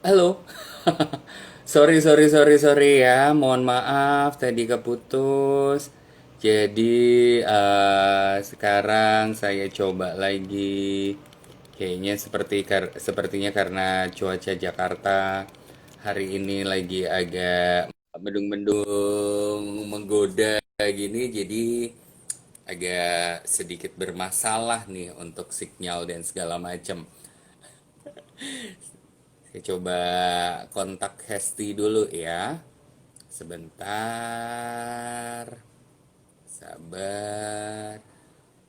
Halo. Sorry ya. Mohon maaf tadi keputus. Jadi sekarang saya coba lagi. Kayaknya sepertinya karena cuaca Jakarta hari ini lagi agak mendung-mendung menggoda gini, jadi agak sedikit bermasalah nih untuk sinyal dan segala macam. Saya coba kontak Hesti dulu ya. Sebentar. Sabar.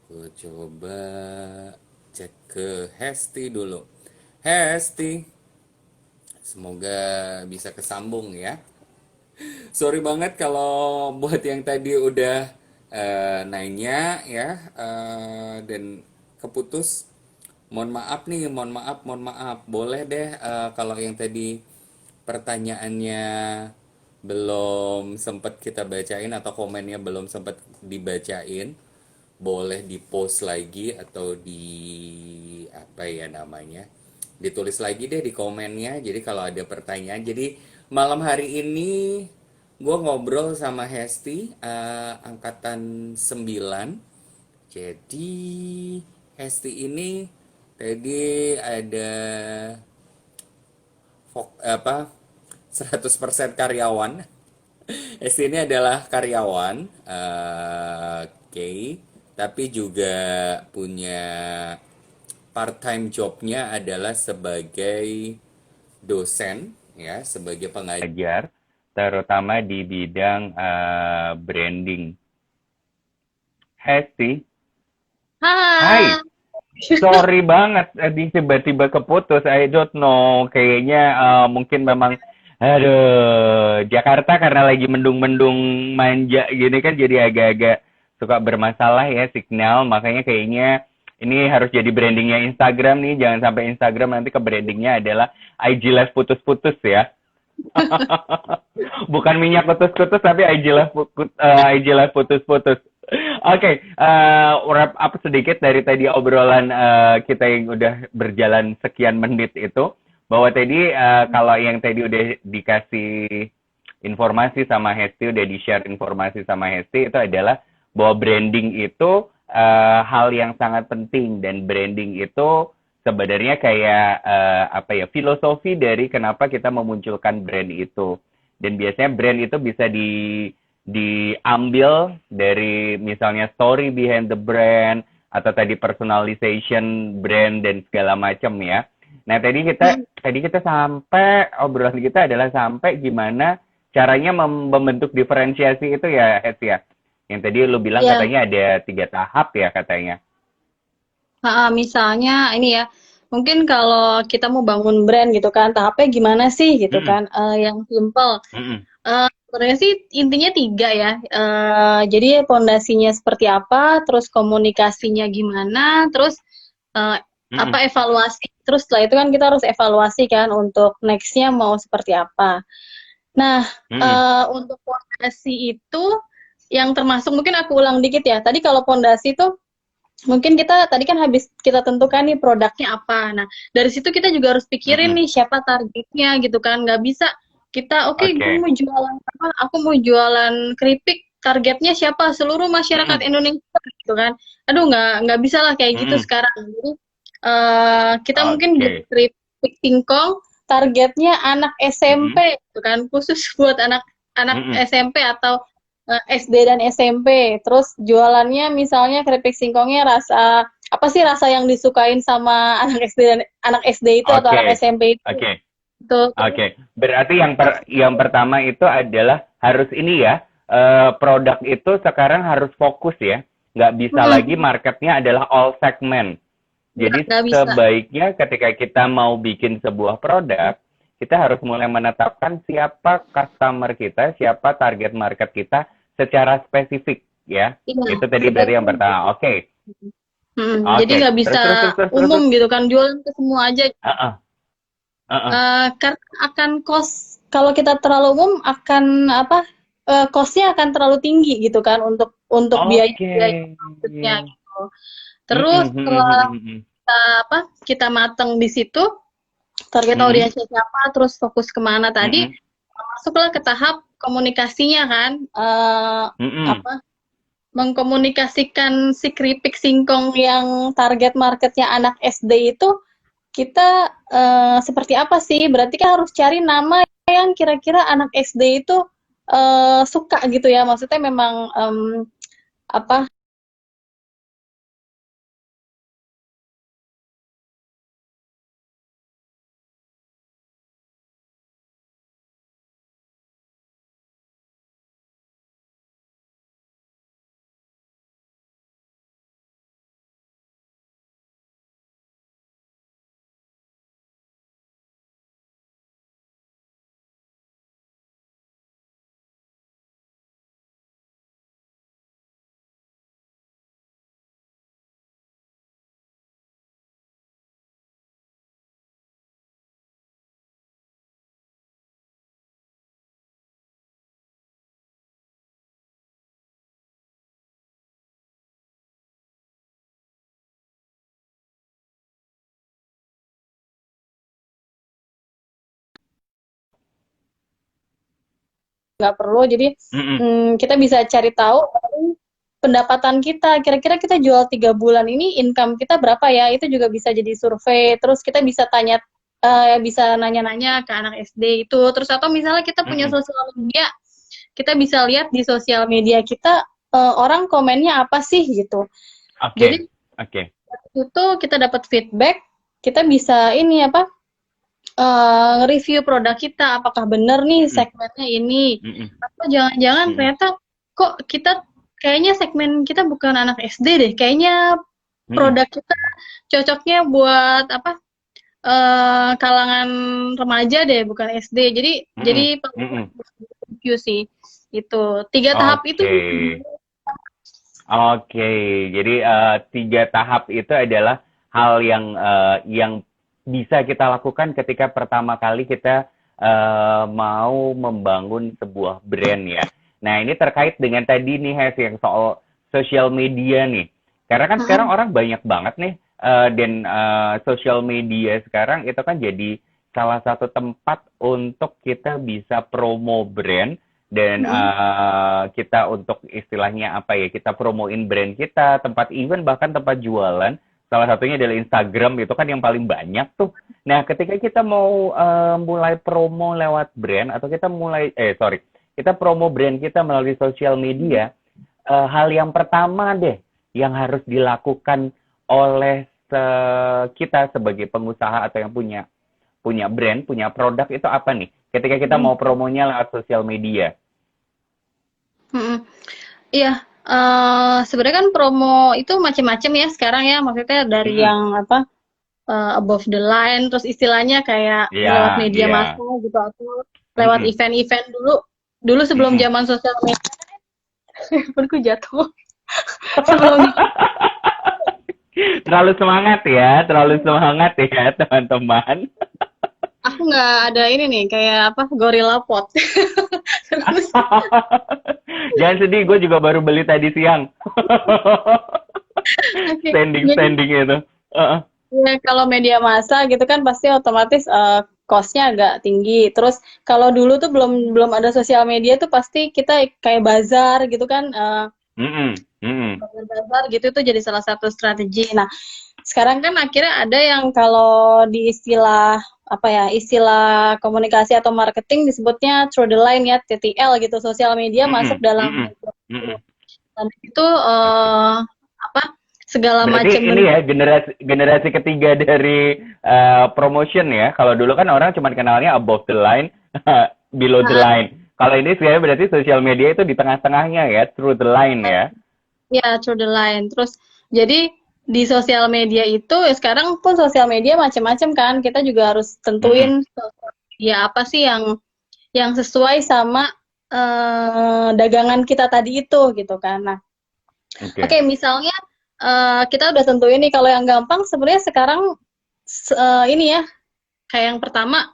Aku coba cek ke Hesti dulu. Hesti, semoga bisa kesambung ya. Sorry banget kalau buat yang tadi udah nanya ya, dan keputus. Mohon maaf nih, mohon maaf. Boleh deh kalau yang tadi pertanyaannya belum sempat kita bacain atau komennya belum sempat dibacain, boleh di post lagi atau di apa ya namanya, ditulis lagi deh di komennya. Jadi kalau ada pertanyaan, jadi malam hari ini gue ngobrol sama Hesti, angkatan 9. Jadi Hesti ini tadi ada apa, 100% karyawan. Hesti ini adalah karyawan, oke, tapi juga punya part time jobnya adalah sebagai dosen ya, sebagai pengajar terutama di bidang branding. Hesti, hai. Hai. Sorry banget, tadi tiba-tiba keputus. I don't know. Kayaknya mungkin memang, aduh, Jakarta karena lagi mendung-mendung manja gini kan, jadi agak-agak suka bermasalah ya signal. Makanya kayaknya ini harus jadi brandingnya Instagram nih. Jangan sampai Instagram nanti ke brandingnya adalah IG Live putus-putus ya. Bukan minyak putus-putus tapi IG Live putus-putus. Oke, wrap up sedikit dari tadi obrolan kita yang udah berjalan sekian menit itu, bahwa tadi kalau yang tadi udah dikasih informasi sama Hesti, udah di-share informasi sama Hesti, itu adalah bahwa branding itu hal yang sangat penting, dan branding itu sebenarnya kayak apa ya, filosofi dari kenapa kita memunculkan brand itu. Dan biasanya brand itu bisa diambil dari misalnya story behind the brand, atau tadi personalization brand dan segala macam ya. Nah, tadi kita sampai, obrolan kita adalah sampai gimana caranya membentuk diferensiasi itu ya, Het ya. Yang tadi lu bilang Ya, katanya ada 3 tahap ya katanya. misalnya ini ya, mungkin kalau kita mau bangun brand gitu kan, tahapnya gimana sih gitu Mm-mm, kan? Yang simple. mm-mm, Sebenarnya sih intinya tiga ya. Jadi pondasinya seperti apa, terus komunikasinya gimana, terus eh, apa mm-mm, evaluasi. Terus setelah itu kan kita harus evaluasi kan untuk nextnya mau seperti apa. Nah, mm-mm. untuk pondasi itu yang termasuk mungkin aku ulang dikit ya. Tadi kalau pondasi itu mungkin kita tadi kan habis kita tentukan nih produknya apa. Nah, dari situ kita juga harus pikirin Mm-mm. nih siapa targetnya gitu kan. Nggak bisa kita, oke, gue Oke. mau jualan apa? Aku mau jualan keripik. Targetnya siapa? Seluruh masyarakat Mm-mm. Indonesia gitu kan. Aduh, nggak bisa lah kayak gitu Mm-mm. sekarang. Jadi kita mungkin buat Oke. keripik singkong, targetnya anak Mm-mm. SMP gitu kan. Khusus buat anak Mm-mm. SMP atau SD dan SMP. Terus jualannya misalnya keripik singkongnya rasa apa sih rasa yang disukain sama anak SD dan anak SD itu atau anak Oke. SMP itu. Oke. Tuh. Oke. Berarti yang pertama itu adalah harus ini ya, produk itu sekarang harus fokus ya. Nggak bisa lagi marketnya adalah all segment. Jadi Nggak bisa. sebaiknya ketika kita mau bikin sebuah produk, kita harus mulai menetapkan siapa customer kita, siapa target market kita secara spesifik ya. Iya, Itu tadi berarti yang sebaiknya pertama. Oke. jadi Oke. nggak Terus bisa terus terus terus terus. umum Terus. gitu kan jualan ke semua aja. Heeh, heeh. Karena akan cost kalau kita terlalu umum akan apa costnya akan terlalu tinggi gitu kan untuk biaya Oke. biaya produknya gitu. Mm, Terus mm, mm, setelah mm, mm, mm. kita matang di situ, target Mm-mm. audiensnya siapa, terus fokus kemana tadi, Mm-mm. masuklah ke tahap komunikasinya kan, Mm-mm. apa, mengkomunikasikan si keripik singkong yang target marketnya anak SD itu kita seperti apa sih? Berarti kan harus cari nama yang kira-kira anak SD itu suka gitu ya. Maksudnya memang apa nggak perlu. Jadi Mm-mm. kita bisa cari tahu pendapatan kita. Kira-kira kita jual 3 bulan ini income kita berapa ya? Itu juga bisa jadi survei. Terus kita bisa tanya, bisa nanya-nanya ke anak SD itu. Terus atau misalnya kita punya Mm-mm. sosial media, kita bisa lihat di sosial media kita orang komennya apa sih gitu. Oke, Jadi oke. itu kita dapat feedback, kita bisa ini apa? Nge-review produk kita, apakah benar nih Mm-mm. segmennya ini, Mm-mm. atau jangan-jangan Mm-mm. ternyata kok kita kayaknya segmen kita bukan anak SD deh, kayaknya Mm-mm. produk kita cocoknya buat apa kalangan remaja deh, bukan SD. Jadi Mm-mm. perlu Mm-mm. review sih. Itu 3 tahap itu. Oke. Oke, jadi 3 tahap itu adalah hal yang bisa kita lakukan ketika pertama kali kita mau membangun sebuah brand ya. Nah, ini terkait dengan tadi nih Hes yang soal sosial media nih. Karena kan sekarang Mm-mm. orang banyak banget nih dan sosial media sekarang itu kan jadi salah satu tempat untuk kita bisa promo brand dan Mm-mm. kita untuk istilahnya apa ya, kita promoin brand kita, tempat event bahkan tempat jualan, salah satunya adalah Instagram itu kan yang paling banyak tuh. Nah, ketika kita mau mulai promo lewat brand atau kita kita promo brand kita melalui sosial media, hal yang pertama deh yang harus dilakukan oleh kita sebagai pengusaha atau yang punya punya brand, punya produk itu apa nih? Ketika kita mau promonya lewat sosial media. Mm-mm. Iya, sebenarnya kan promo itu macam-macam ya sekarang ya, maksudnya dari Mm-mm. yang apa above the line, terus istilahnya kayak Iya, lewat media iya. massa gitu atau lewat Mm-mm. event-event dulu. Dulu sebelum Mm-mm. zaman sosial media, handphoneku jatuh. Sebelum Terlalu semangat ya, teman-teman. aku nggak ada ini nih kayak apa Gorilla Pot. Terus Jangan sedih, gue juga baru beli tadi siang. oke, jadi Standing itu. Uh-uh. ya, kalau media massa gitu kan pasti otomatis cost-nya agak tinggi. Terus kalau dulu tuh belum belum ada sosial media tuh pasti kita kayak bazar gitu kan, Mm-mm. Mm-mm. bazar gitu itu jadi salah satu strategi. Nah, sekarang kan akhirnya ada yang kalau di istilah apa ya, istilah komunikasi atau marketing disebutnya through the line ya, TTL gitu, sosial media masuk Mm-mm. dalam Mm-mm. Mm-mm. dan itu Oke. apa segala Berarti macam ini bentuk. ya generasi ketiga dari promotion ya. Kalau dulu kan orang cuma kenalnya above the line, below the line. Kalau ini sebenarnya berarti sosial media itu di tengah-tengahnya ya, through the line ya. Ya, through the line. Terus jadi di sosial media itu ya sekarang pun sosial media macam-macam kan. Kita juga harus Mm-mm. tentuin sosial media apa sih yang sesuai sama dagangan kita tadi itu gitu kan. Nah, oke Oke. misalnya kita udah tentuin nih kalau yang gampang sebenarnya sekarang ini ya kayak yang pertama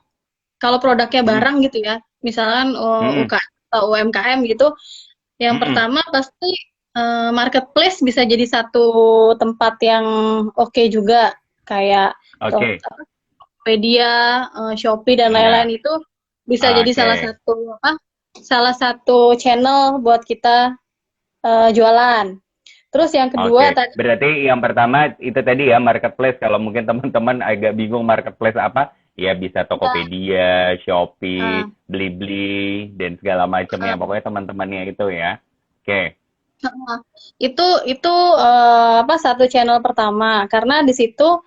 kalau produknya Mm-mm. barang gitu ya. Misalkan Mm-mm. UK atau UMKM gitu. Yang Mm-mm. pertama pasti marketplace bisa jadi satu tempat yang oke juga kayak Oke. Tokopedia, Shopee dan Iya. lain-lain itu bisa jadi Oke. salah satu channel buat kita jualan. Terus yang kedua Oke, tadi berarti yang pertama itu tadi ya marketplace. Kalau mungkin teman-teman agak bingung marketplace apa, ya bisa ya, Tokopedia, Shopee, eh, Blibli, dan segala macam ya. eh, Pokoknya teman-temannya itu ya. Oke. Heeh. Itu satu channel pertama karena di situ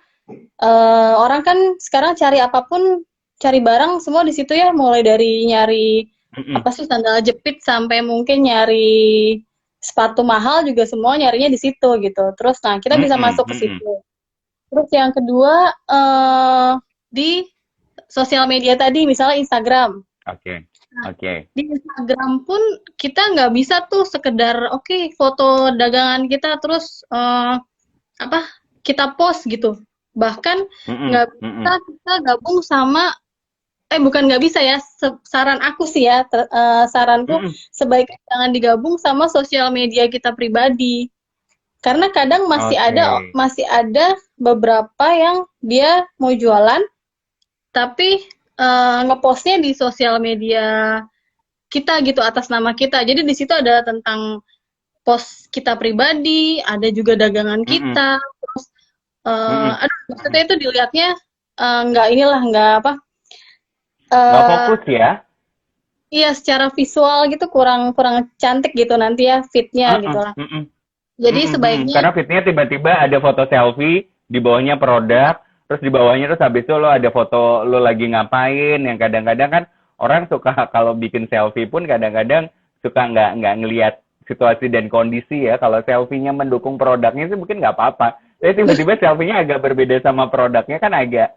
orang kan sekarang cari apapun, cari barang semua di situ ya, mulai dari nyari Mm-mm. apa sih sandal jepit sampai mungkin nyari sepatu mahal juga semua nyarinya di situ gitu. Terus nah kita bisa Mm-mm. masuk ke Mm-mm. situ. Terus yang kedua di sosial media tadi misalnya Instagram. Oke. Nah, Oke. di Instagram pun kita nggak bisa tuh sekedar oke foto dagangan kita terus apa kita post gitu. Bahkan Mm-mm. nggak bisa Mm-mm. kita gabung sama bukan nggak bisa ya, saran aku sih ya, saranku Mm-mm. sebaiknya jangan digabung sama sosial media kita pribadi. Karena kadang Oke. masih ada beberapa yang dia mau jualan tapi ngepostnya di sosial media kita gitu atas nama kita. Jadi di situ ada tentang post kita pribadi, ada juga dagangan Mm-mm. kita, terus Mm-mm. aduh maksudnya Mm-mm. itu dilihatnya nggak inilah nggak apa Nggak eh fokus ya? iya secara visual gitu kurang kurang cantik gitu nanti ya fitnya gitu Uh-uh. lah. Mm-mm. Jadi Mm-mm. Mm-mm. sebaiknya Karena fitnya tiba-tiba ada foto selfie, di bawahnya produk, terus di bawahnya terus habis itu lo ada foto lo lagi ngapain, yang kadang-kadang kan orang suka kalau bikin selfie pun kadang-kadang suka nggak ngelihat situasi dan kondisi ya. Kalau selfie-nya mendukung produknya sih mungkin nggak apa-apa. Tapi tiba-tiba selfie-nya agak berbeda sama produknya kan agak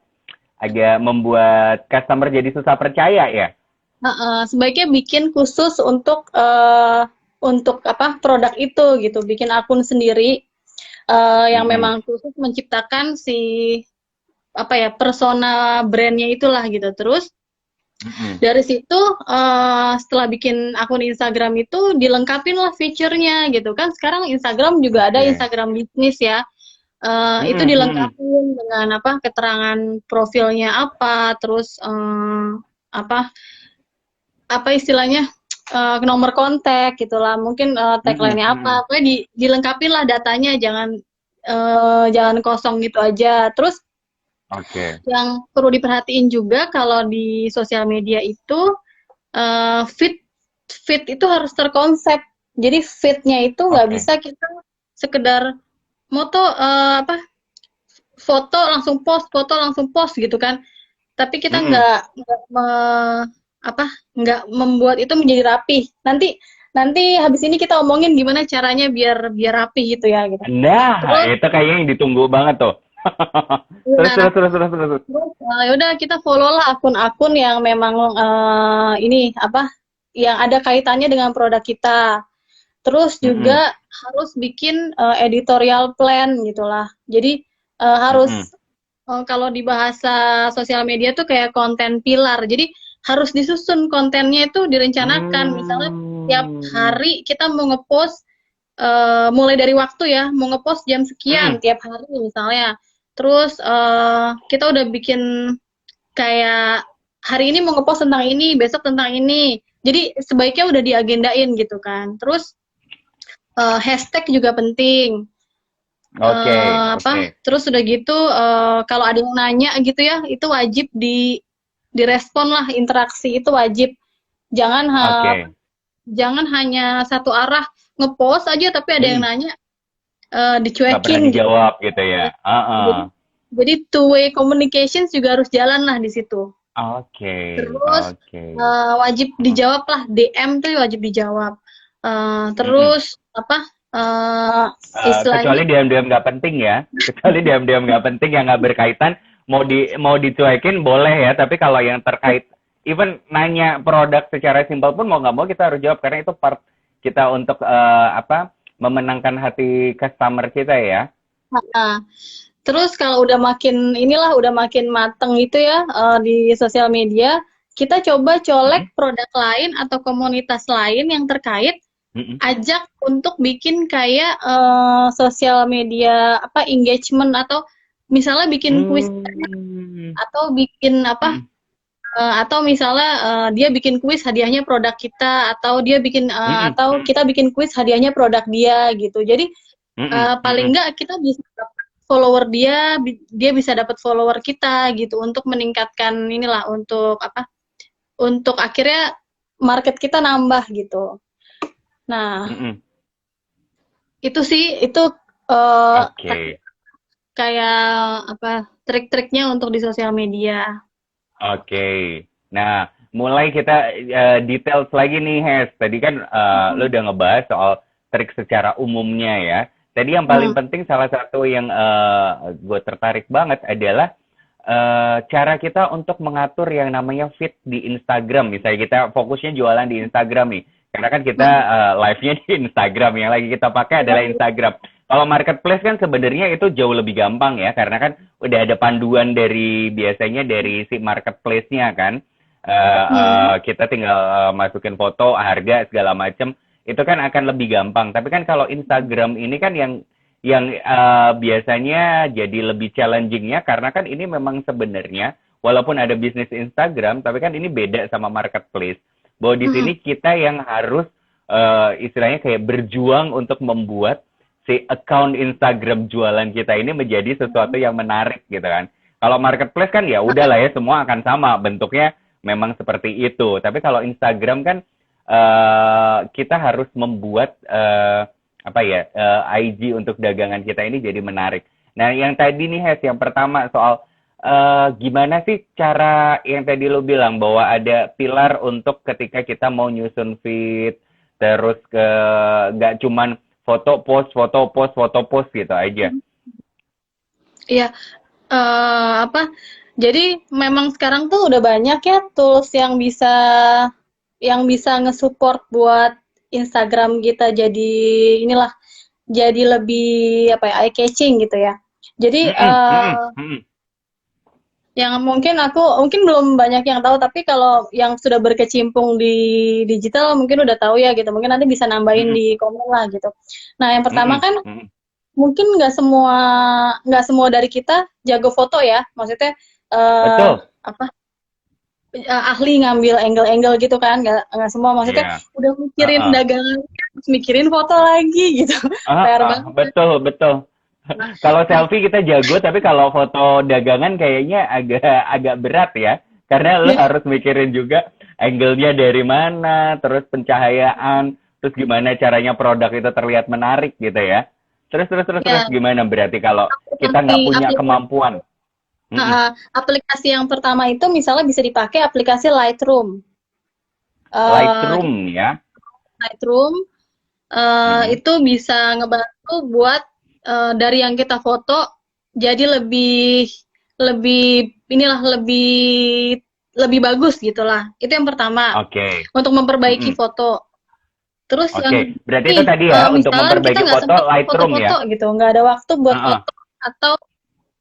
agak membuat customer jadi susah percaya ya. sebaiknya bikin khusus untuk apa produk itu gitu, bikin akun sendiri yang Mm-mm. memang khusus menciptakan si apa ya persona brandnya itulah gitu. Terus Mm-mm. dari situ setelah bikin akun Instagram itu dilengkapin lah fiturnya gitu kan. Sekarang Instagram juga ada Oke. Instagram bisnis ya. Itu Mm-mm. Mm-mm. dilengkapin dengan apa keterangan profilnya apa, terus apa apa istilahnya nomor kontak gitulah, mungkin Mm-mm. tagline-nya Mm-mm. apa, pokoknya dilengkapin lah datanya, jangan kosong gitu aja. Terus Oke. yang perlu diperhatiin juga kalau di sosial media itu feed feed itu harus terkonsep. Jadi feednya itu nggak Oke. bisa kita sekedar moto apa foto langsung post gitu kan. Tapi kita Mm-mm. apa nggak membuat itu menjadi rapi. Nanti nanti habis ini kita omongin gimana caranya biar biar rapi gitu ya gitu. Nah, Terus itu kayaknya yang ditunggu banget tuh. Terus, ya terus, terus, terus, terus. terus yaudah kita follow lah akun-akun yang memang ini apa yang ada kaitannya dengan produk kita. Terus Mm-mm. juga harus bikin editorial plan gitulah. Jadi Mm-mm. harus kalau di bahasa sosial media tuh kayak konten pilar. Jadi harus disusun kontennya itu direncanakan. Misalnya tiap Hmm. hari kita mau ngepost mulai dari waktu ya, mau ngepost jam sekian Mm-mm. tiap hari misalnya. Terus kita udah bikin kayak hari ini mau ngepost tentang ini, besok tentang ini. Jadi sebaiknya udah diagendain gitu kan. Terus hashtag juga penting. Oke, Apa? oke, Terus udah gitu kalau ada yang nanya gitu ya, itu wajib direspon lah, interaksi itu wajib. Jangan oke. jangan hanya satu arah ngepost aja tapi ada yang Mm-mm. nanya Nggak pernah dicuekin gitu. dijawab gitu ya. Jadi Uh-uh. jadi two way communications juga harus jalan lah di situ. Oke, Terus oke. wajib Mm-mm. dijawab lah, DM tuh wajib dijawab. Mm-mm. Terus apa istilahnya Kecuali diam-diam nggak penting ya. Kecuali diam-diam nggak penting yang nggak berkaitan, mau dicuekin boleh ya. Tapi kalau yang terkait, even nanya produk secara simpel pun mau nggak mau kita harus jawab karena itu part kita untuk apa memenangkan hati customer kita ya. Nah, terus kalau udah makin inilah udah makin mateng itu ya di sosial media, kita coba colek Mm-mm. produk lain atau komunitas lain yang terkait, Mm-mm. ajak untuk bikin kayak sosial media apa engagement atau misalnya bikin kuis Hmm. atau bikin apa, Mm-mm. atau misalnya dia bikin kuis hadiahnya produk kita, atau dia bikin Mm-mm. atau kita bikin kuis hadiahnya produk dia gitu. Jadi Mm-mm. paling Mm-mm. enggak kita bisa dapat follower dia, dia bisa dapat follower kita gitu untuk meningkatkan inilah untuk apa? Untuk akhirnya market kita nambah gitu. Nah, Mm-mm. itu sih itu eh, Oke. kayak apa trik-triknya untuk di sosial media. Oke. Nah, mulai kita details lagi nih, Hes. Tadi kan lo Hmm. udah ngebahas soal trik secara umumnya ya. Tadi yang paling Hmm. penting salah satu yang gue tertarik banget adalah cara kita untuk mengatur yang namanya feed di Instagram. Misalnya kita fokusnya jualan di Instagram nih. Karena kan kita Hmm. live-nya di Instagram. Yang lagi kita pakai adalah Instagram. Kalau marketplace kan sebenarnya itu jauh lebih gampang ya. Karena kan udah ada panduan dari biasanya dari si marketplace-nya kan. Hmm. Kita tinggal masukin foto, harga, segala macam. Itu kan akan lebih gampang. Tapi kan kalau Instagram ini kan yang biasanya jadi lebih challenging-nya karena kan ini memang sebenarnya walaupun ada bisnis Instagram tapi kan ini beda sama marketplace. Bahwa di Hmm. sini kita yang harus istilahnya kayak berjuang untuk membuat si account Instagram jualan kita ini menjadi sesuatu yang menarik gitu kan. Kalau marketplace kan ya udahlah ya semua akan sama bentuknya memang seperti itu. Tapi kalau Instagram kan kita harus membuat apa ya IG untuk dagangan kita ini jadi menarik. Nah, yang tadi nih Hes, yang pertama soal gimana sih cara yang tadi lo bilang bahwa ada pilar untuk ketika kita mau nyusun feed, terus ke nggak cuman foto post, foto post, foto post gitu aja. Iya, apa? Jadi memang sekarang tuh udah banyak ya tools yang bisa nge-support buat Instagram kita jadi inilah jadi lebih apa ya eye catching gitu ya. Jadi Mm-mm, mm-mm, mm-mm. yang mungkin belum banyak yang tahu tapi kalau yang sudah berkecimpung di digital mungkin udah tahu ya gitu. Mungkin nanti bisa nambahin Mm-mm, di komen lah gitu. Nah, yang pertama mm-mm, kan mm-mm. mungkin nggak semua dari kita jago foto ya. Maksudnya Betul. apa ahli ngambil angle-angle gitu kan nggak semua maksudnya Iya. udah mikirin Heeh. dagangan terus mikirin foto lagi gitu PR banget. Betul, betul. Kalau selfie kita jago, tapi kalau foto dagangan kayaknya agak agak berat ya. Karena lu Ya, harus mikirin juga angle-nya dari mana, terus pencahayaan, terus gimana caranya produk itu terlihat menarik gitu ya. Terus ya gimana berarti kalau kita aplikasi nggak punya aplikasi kemampuan? Mm-mm. aplikasi yang pertama itu misalnya bisa dipakai aplikasi Lightroom. Eh, Lightroom ya. Lightroom Mm-mm. itu bisa ngebantu buat dari yang kita foto jadi lebih lebih inilah lebih lebih bagus gitulah. Itu yang pertama Oke. untuk memperbaiki Mm-mm. foto. Terus yang Oke. Berarti itu nih tadi ya untuk misalnya kita memperbaiki nggak foto sempet Lightroom ya. foto-foto gitu, nggak ada waktu buat Heeh. foto atau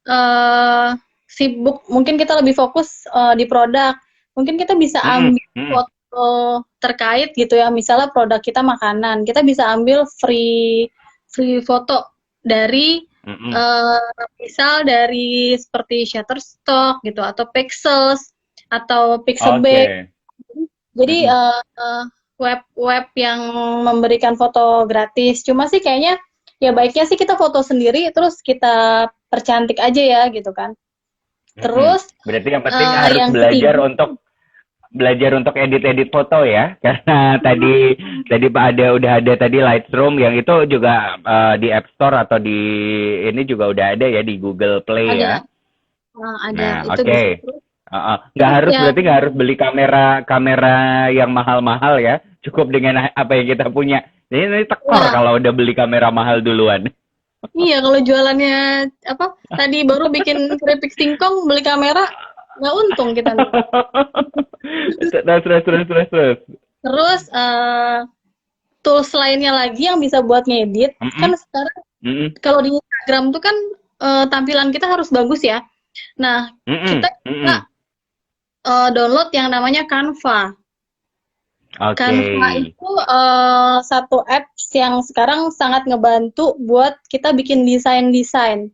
eh, sibuk, mungkin kita lebih fokus di produk. Mungkin kita bisa Mm-mm. ambil Mm-mm. foto terkait gitu ya, misalnya produk kita makanan, kita bisa ambil free free foto dari Mm-mm. eh, misal dari seperti Shutterstock gitu atau Pexels atau Pixabay. Oke. Jadi Mm-mm. web-web yang memberikan foto gratis. Cuma sih kayaknya ya baiknya sih kita foto sendiri terus kita percantik aja ya gitu kan. Mm-mm. Terus Berarti yang penting harus yang ketiga, belajar untuk edit-edit foto ya. Karena tadi Pak ada udah ada tadi Lightroom yang itu juga di App Store atau di ini juga udah ada ya di Google Play ya. ada Nah, itu oke. bisa. Terus, Nggak terus harus yang berarti nggak harus beli kamera kamera yang mahal-mahal ya. Cukup dengan apa yang kita punya. Ini tekor ya, kalau udah beli kamera mahal duluan. iya kalau jualannya apa tadi baru bikin keripik singkong beli kamera nggak untung kita nih. Terus. Terus tools lainnya lagi yang bisa buat ngedit kan Mm-mm, sekarang mm-mm, kalau di Instagram tuh kan tampilan kita harus bagus ya. Nah, kita mm-mm, bisa mm-mm. download yang namanya Canva. Oke. Canva itu satu apps yang sekarang sangat ngebantu buat kita bikin desain-desain.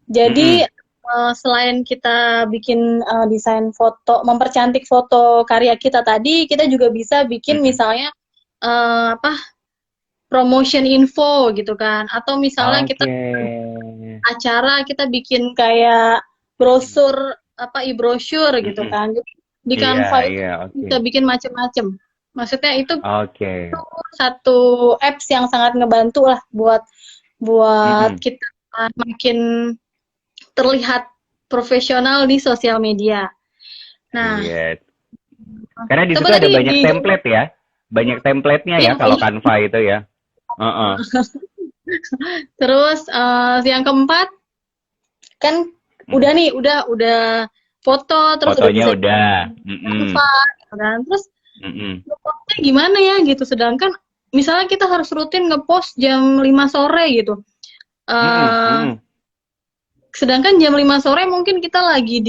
Jadi Mm-mm. selain kita bikin desain foto, mempercantik foto karya kita tadi, kita juga bisa bikin Mm-mm. misalnya apa promotion info gitu kan, atau misalnya kita Oke. acara kita bikin kayak brosur apa e-brochure gitu Mm-mm. kan. Jadi di Iya, Canva itu iya, oke. bisa bikin macam-macam. Maksudnya itu Oke. satu apps yang sangat ngebantu lah buat buat Mm-mm. kita makin terlihat profesional di sosial media. Nah, Iya. Karena di coba situ ada tadi banyak di template ya. Banyak template-nya ya iya kalau banyak. Canva itu ya. Heeh. Terus yang keempat kan udah Mm-mm. nih, udah foto, terus udah Fotonya bisa udah. Mm-mm. Canva, gitu kan. Terus Mm-mm. nge-postnya gimana ya gitu. Sedangkan misalnya kita harus rutin ngepost jam 5 sore gitu. Mm-mm. Eh Mm-mm. Sedangkan jam 5 sore mungkin kita lagi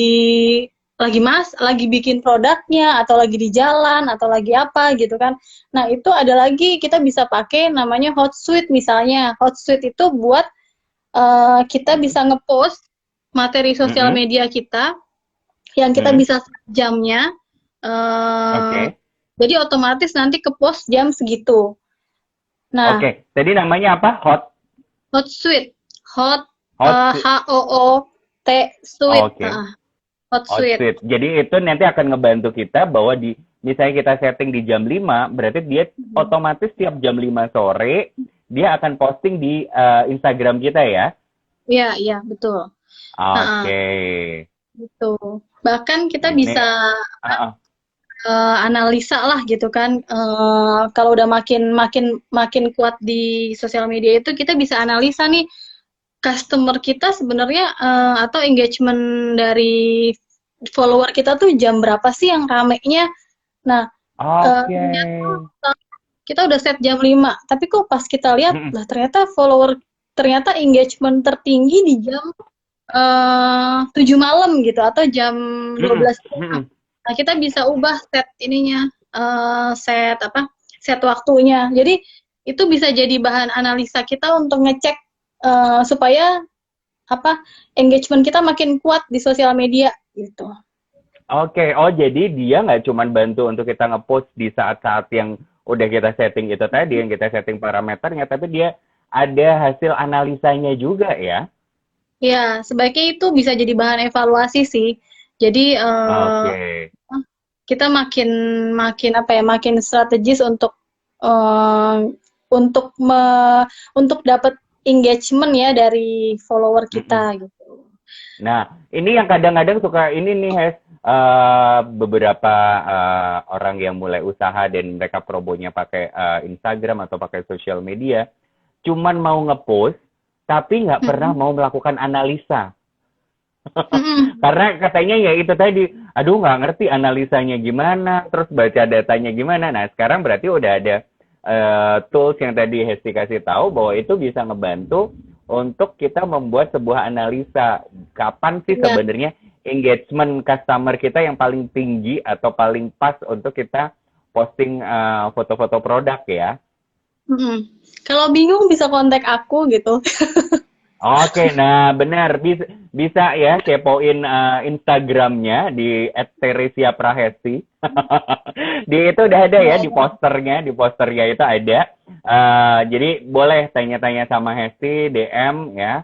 bikin produknya atau lagi di jalan atau lagi apa gitu kan. Nah, itu ada lagi kita bisa pakai namanya Hotsuite misalnya. Hotsuite itu buat kita bisa ngepost materi sosial Mm-mm. media kita yang kita Mm-mm. bisa set jamnya. eh Oke. jadi otomatis nanti ke post jam segitu. Nah, Oke. Tadi namanya apa? Hotsuite, hot Hot HOOT suite, Oke. Hotsuite. Outfit. Jadi itu nanti akan ngebantu kita bahwa di misalnya kita setting di jam 5, berarti dia otomatis tiap jam 5 sore dia akan posting di Instagram kita ya. Iya, iya, betul. Heeh, Oke. gitu. Bahkan kita Ini bisa uh, analisa lah gitu kan. Kalau udah makin makin makin kuat di sosial media itu kita bisa analisa nih customer kita sebenarnya atau engagement dari follower kita tuh jam berapa sih yang ramenya. Nah, Oke. ternyata kita udah set jam 5 tapi kok pas kita lihat Mm-mm. lah ternyata engagement tertinggi di jam 7 malam gitu atau jam 12 Mm-mm. malam. Mm-mm. Nah, kita bisa ubah set ininya, set apa? Set waktunya. Jadi itu bisa jadi bahan analisa kita untuk ngecek supaya apa? Engagement kita makin kuat di sosial media gitu. Oke. Oh, jadi dia nggak cuma bantu untuk kita ngepost di saat-saat yang udah kita setting itu tadi, yang kita setting parameternya, tapi dia ada hasil analisanya juga ya. Ya, sebaiknya itu bisa jadi bahan evaluasi sih. Jadi Oke. kita makin makin apa ya, makin strategis eh, untuk untuk dapat engagement ya dari follower Mm-mm. kita gitu. Nah, ini yang kadang-kadang suka ini nih, beberapa orang yang mulai usaha dan mereka promonya pakai Instagram atau pakai sosial media, cuman mau ngepost, tapi nggak pernah Mm-mm. mau melakukan analisa. Mm-mm. Karena katanya ya itu tadi, aduh nggak ngerti analisanya gimana, terus baca datanya gimana. Nah, sekarang berarti udah ada tools yang tadi Hesti kasih tahu bahwa itu bisa ngebantu untuk kita membuat sebuah analisa kapan sih Ya. sebenarnya engagement customer kita yang paling tinggi atau paling pas untuk kita posting foto-foto produk ya. Mm-mm. Kalau bingung bisa kontak aku gitu. Oke, nah benar bisa ya kepoin Instagramnya di @teresia_prahesti. Di itu udah ada ya di posternya itu ada. Jadi boleh tanya-tanya sama Hesti DM ya.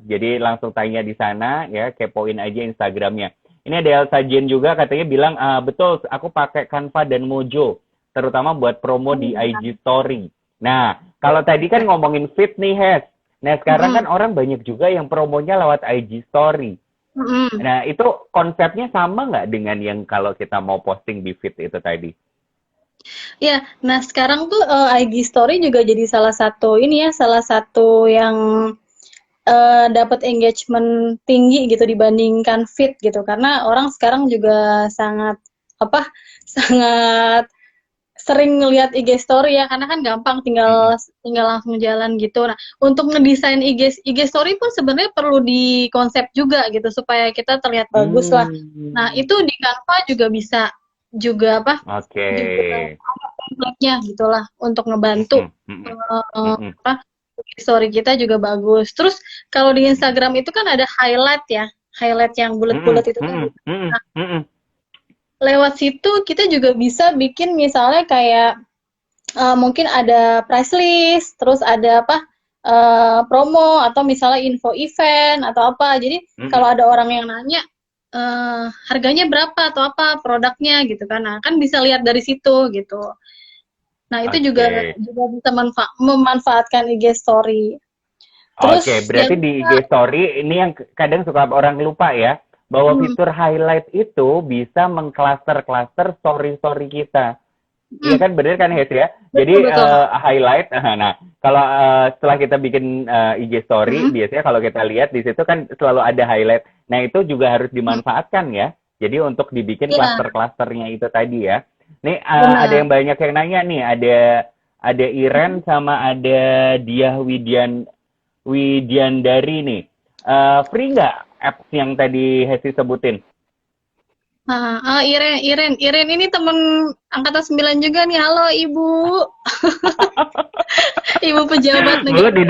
Jadi langsung tanya di sana ya, kepoin aja Instagramnya. Ini ada Elsa Jen juga katanya bilang betul aku pakai Canva dan Mojo terutama buat promo di IG Story. Nah, kalau tadi kan ngomongin fit nih, Hes. Nah, sekarang Mm-mm. kan orang banyak juga yang promonya lewat IG Story. Mm-mm. Nah, itu konsepnya sama nggak dengan yang kalau kita mau posting di feed itu tadi? Ya, nah sekarang tuh IG Story juga jadi salah satu ini ya, salah satu yang dapat engagement tinggi gitu dibandingkan feed gitu. Karena orang sekarang juga sangat apa? Sangat sering ngelihat IG Story ya, karena kan gampang tinggal Mm-mm. tinggal langsung jalan gitu. Nah, untuk ngedesain IG Story pun sebenarnya perlu dikonsep juga gitu supaya kita terlihat bagus lah. Nah, Hmm. itu di Canva juga bisa juga apa? Oke. Juga template-nya gitulah untuk ngebantu Mm-mm. Mm-mm. apa Mm-mm. story kita juga bagus. Terus kalau di Instagram itu kan ada highlight ya, highlight yang Mm-mm, bulat-bulat itu mm-mm, tadi. mm-mm, Nah, mm-mm. lewat situ kita juga bisa bikin misalnya kayak mungkin ada price list, terus ada apa promo atau misalnya info event atau apa. Jadi kalau Mm-mm. ada orang yang nanya harganya berapa atau apa produknya gitu kan, nah kan bisa lihat dari situ gitu. Nah itu juga Oke. juga bisa memanfaatkan IG Story. Terus Oke, yang berarti di IG Story ini yang kadang suka orang lupa ya, bahwa hmm, fitur highlight itu bisa mengklaster-klaster story-story kita. Iya hmm, kan, bener kan Hes ya? betul Jadi betul. highlight, nah kalau setelah kita bikin IG Story, Hmm, biasanya kalau kita lihat di situ kan selalu ada highlight. Nah itu juga harus hmm, dimanfaatkan ya. Jadi untuk dibikin iya klaster-klasternya itu tadi ya. Nih ada benar. yang banyak yang nanya nih, ada Iren sama ada Diah Widiandari nih. Free nggak apps yang tadi Hesi sebutin? Iren, Iren, Iren ini temen angkatan 9 juga nih. Halo Ibu, Ibu pejabat Bu, negara.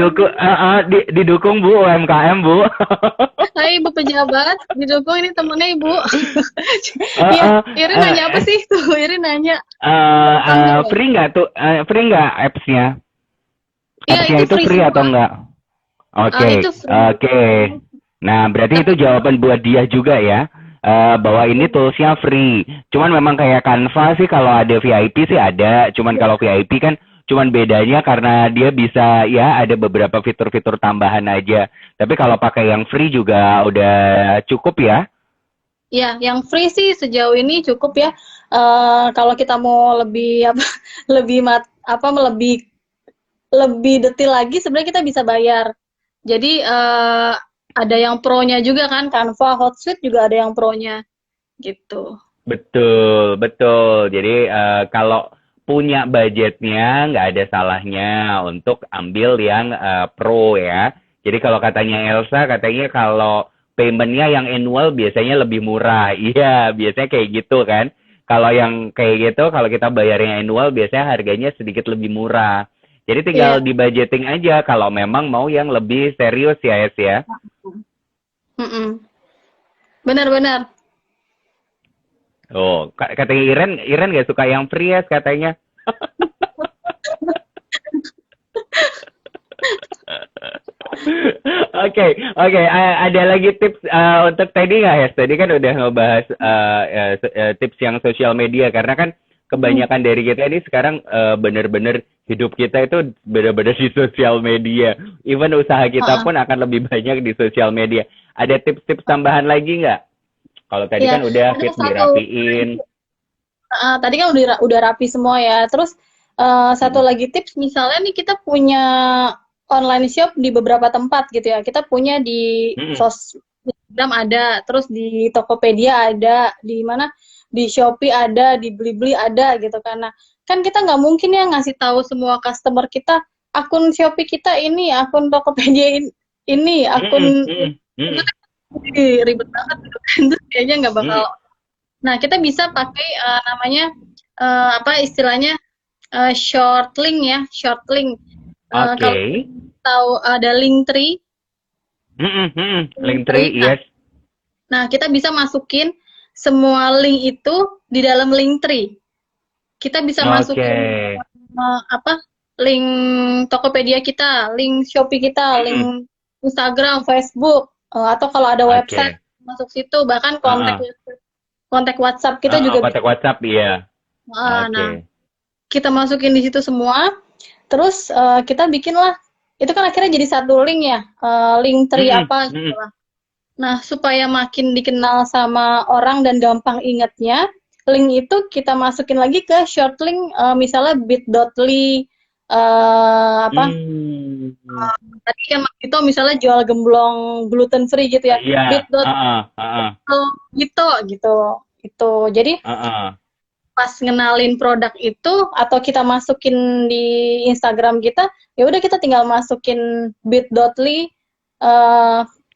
didukung Bu UMKM Bu. Hai Ibu pejabat, didukung ini temennya Ibu. Eh, Iya, eh, Iren eh, nanya apa sih tuh? Iren nanya, tahu nggak? free nggak tuh? Free nggak appsnya? Iya Appsnya itu itu free free atau semua. enggak? Oke, Itu free. oke. Nah, berarti itu Tapi jawaban buat dia juga ya. Bahwa ini toolsnya free. Cuman memang kayak Canva sih kalau ada VIP sih ada. Cuman kalau VIP kan cuman bedanya karena dia bisa ya ada beberapa fitur-fitur tambahan aja. Tapi kalau pakai yang free juga udah cukup ya. ya, yang free sih sejauh ini cukup ya. Kalau kita mau lebih apa, lebih lebih lebih detail lagi sebenarnya kita bisa bayar. Jadi ada yang pro-nya juga kan, Canva, Hotsuite juga ada yang pro-nya gitu. Betul, betul. Jadi kalau punya budgetnya nggak ada salahnya untuk ambil yang pro ya. Jadi kalau katanya Elsa, katanya kalau paymentnya yang annual biasanya lebih murah. Iya, biasanya kayak gitu kan. Kalau yang kayak gitu, kalau kita bayarnya annual biasanya harganya sedikit lebih murah. Jadi tinggal Iya, di budgeting aja kalau memang mau yang lebih serius ya, Es ya. mm-mm. Benar-benar. Oh, katanya Iren nggak suka yang free ya katanya. Oke, oke. Ada lagi tips untuk tadi nggak ya? Tadi kan udah ngebahas tips yang sosial media karena kan Hmm, kebanyakan dari kita ini sekarang bener-bener hidup kita itu bener-bener di sosial media. Even usaha kita heeh. pun akan lebih banyak di sosial media. Ada tips-tips tambahan lagi nggak? Kalau tadi Iya, kan udah ada fit satu dirapiin. tadi kan udah rapi semua ya. Terus satu Mm-mm, lagi tips misalnya nih kita punya online shop di beberapa tempat gitu ya. Kita punya di mm-mm, Instagram ada, terus di Tokopedia ada, di mana di Shopee ada, di Blibli ada gitu kan. Nah, kan kita nggak mungkin ya ngasih tahu semua customer kita akun Shopee kita ini, akun Tokopedia ini, mm-mm, akun mm-mm, itu mm-mm, kan ribet banget gitu kan. Terus kayaknya nggak bakal. mm-mm. Nah, kita bisa pakai namanya apa istilahnya short link ya, short link. Oke. Kalau tahu ada Linktree, Mm-mm, mm-mm. Linktree. Linktree, yes. Nah, kita bisa masukin semua link itu di dalam Linktree. Kita bisa Oke. masukin apa link Tokopedia kita, link Shopee kita, Mm-mm. link Instagram, Facebook, atau kalau ada website Oke. masuk situ, bahkan kontak Heeh. kontak WhatsApp kita juga bisa. Kontak WhatsApp, iya. Nah, Oke. kita masukin di situ semua, terus kita bikinlah, itu kan akhirnya jadi satu link ya, Linktree Mm-mm, apa gitu mm-mm. lah. Nah, supaya makin dikenal sama orang dan gampang ingatnya, link itu kita masukin lagi ke short link, misalnya bit.ly, apa, Hmm. tadi kan Mas Gito misalnya jual gemblong gluten free gitu ya, Iya, bit.ly heeh, heeh, gitu, gitu. Itu. Jadi, heeh. pas ngenalin produk itu atau kita masukin di Instagram kita, ya udah kita tinggal masukin bit.ly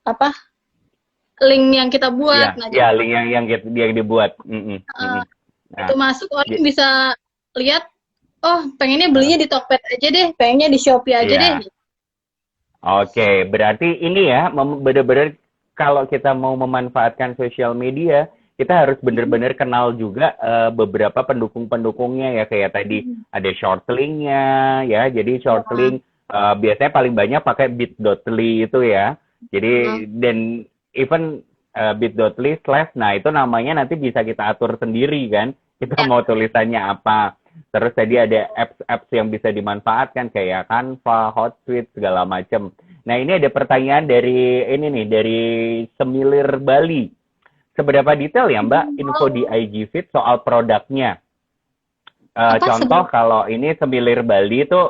apa link yang kita Iya, buat. Nah, iya jadi link yang dibuat. Mm-mm, mm-mm. Nah, itu masuk orang j- bisa lihat, oh pengennya heeh, belinya di Tokped aja deh, pengennya di Shopee aja deh. iya. Oke, berarti ini ya bener-bener kalau kita mau memanfaatkan sosial media, kita harus bener-bener kenal juga beberapa pendukung-pendukungnya ya kayak tadi ada shortlink-nya ya. Jadi shortlink biasanya paling banyak pakai bit.ly itu ya. Jadi dan even bit.ly slash, nah itu namanya nanti bisa kita atur sendiri kan. Kita mau tulisannya apa. Terus tadi ada apps-apps yang bisa dimanfaatkan kayak Canva, Hotsuite, segala macam. Nah ini ada pertanyaan dari ini nih, dari Semilir Bali. Seberapa detail ya Mbak info di IG feed soal produknya? Contoh kalau ini Semilir Bali itu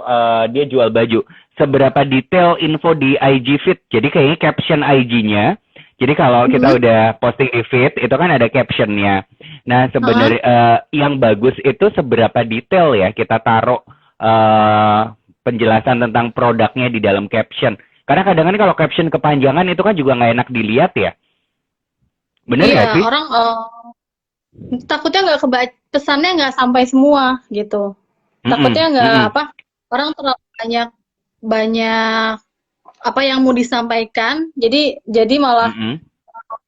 dia jual baju. Seberapa detail info di IG feed? Jadi kayaknya caption IG-nya. Jadi kalau kita udah posting di feed, itu kan ada captionnya. Nah sebenarnya yang bagus itu seberapa detail ya kita taruh penjelasan tentang produknya di dalam caption. Karena kadang-kadang kalau caption kepanjangan itu kan juga nggak enak dilihat ya. Bener nggak Iya, sih? orang takutnya nggak kebaca, pesannya nggak sampai semua gitu. Takutnya nggak orang terlalu banyak banyak apa yang mau disampaikan, jadi malah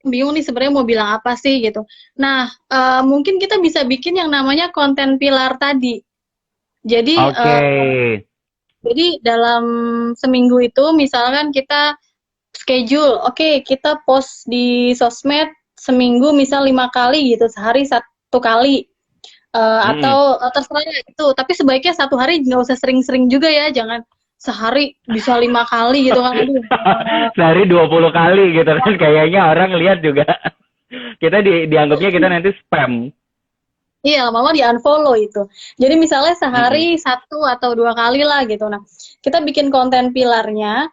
bingung nih sebenarnya mau bilang apa sih gitu. Nah, mungkin kita bisa bikin yang namanya konten pilar tadi. Jadi Oke. jadi dalam seminggu itu misalkan kita schedule, oke, kita post di sosmed seminggu misal 5 kali gitu, sehari 1 kali. Atau terserah ya itu, tapi sebaiknya 1 hari nggak usah sering-sering juga ya, jangan sehari bisa 5 kali gitu kan. Aduh. Sehari 20 kali gitu kan, kayaknya orang lihat juga. Kita dianggapnya kita nanti spam. Iya, lama-lama di unfollow itu. Jadi misalnya sehari 1 atau 2 kali lah gitu. Nah, kita bikin konten pilarnya.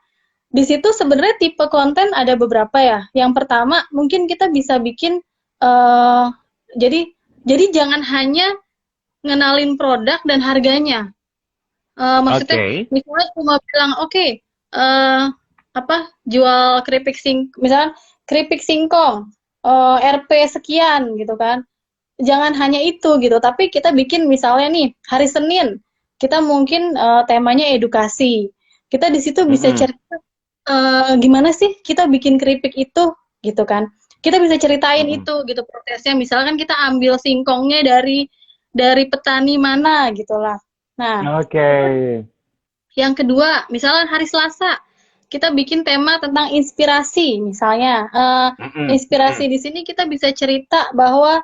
Di situ sebenarnya tipe konten ada beberapa ya. Yang pertama mungkin kita bisa bikin eh jadi jangan hanya ngenalin produk dan harganya. Maksudnya misalnya cuma bilang oke, apa jual misalnya keripik singkong RP sekian gitu kan. Jangan hanya itu gitu, tapi kita bikin misalnya nih hari Senin kita mungkin temanya edukasi. Kita di situ bisa cerita gimana sih kita bikin keripik itu gitu kan. Kita bisa ceritain itu gitu prosesnya. Misalkan kita ambil singkongnya dari petani mana gitulah. Nah, yang kedua, misalnya hari Selasa kita bikin tema tentang inspirasi misalnya. Inspirasi di sini kita bisa cerita bahwa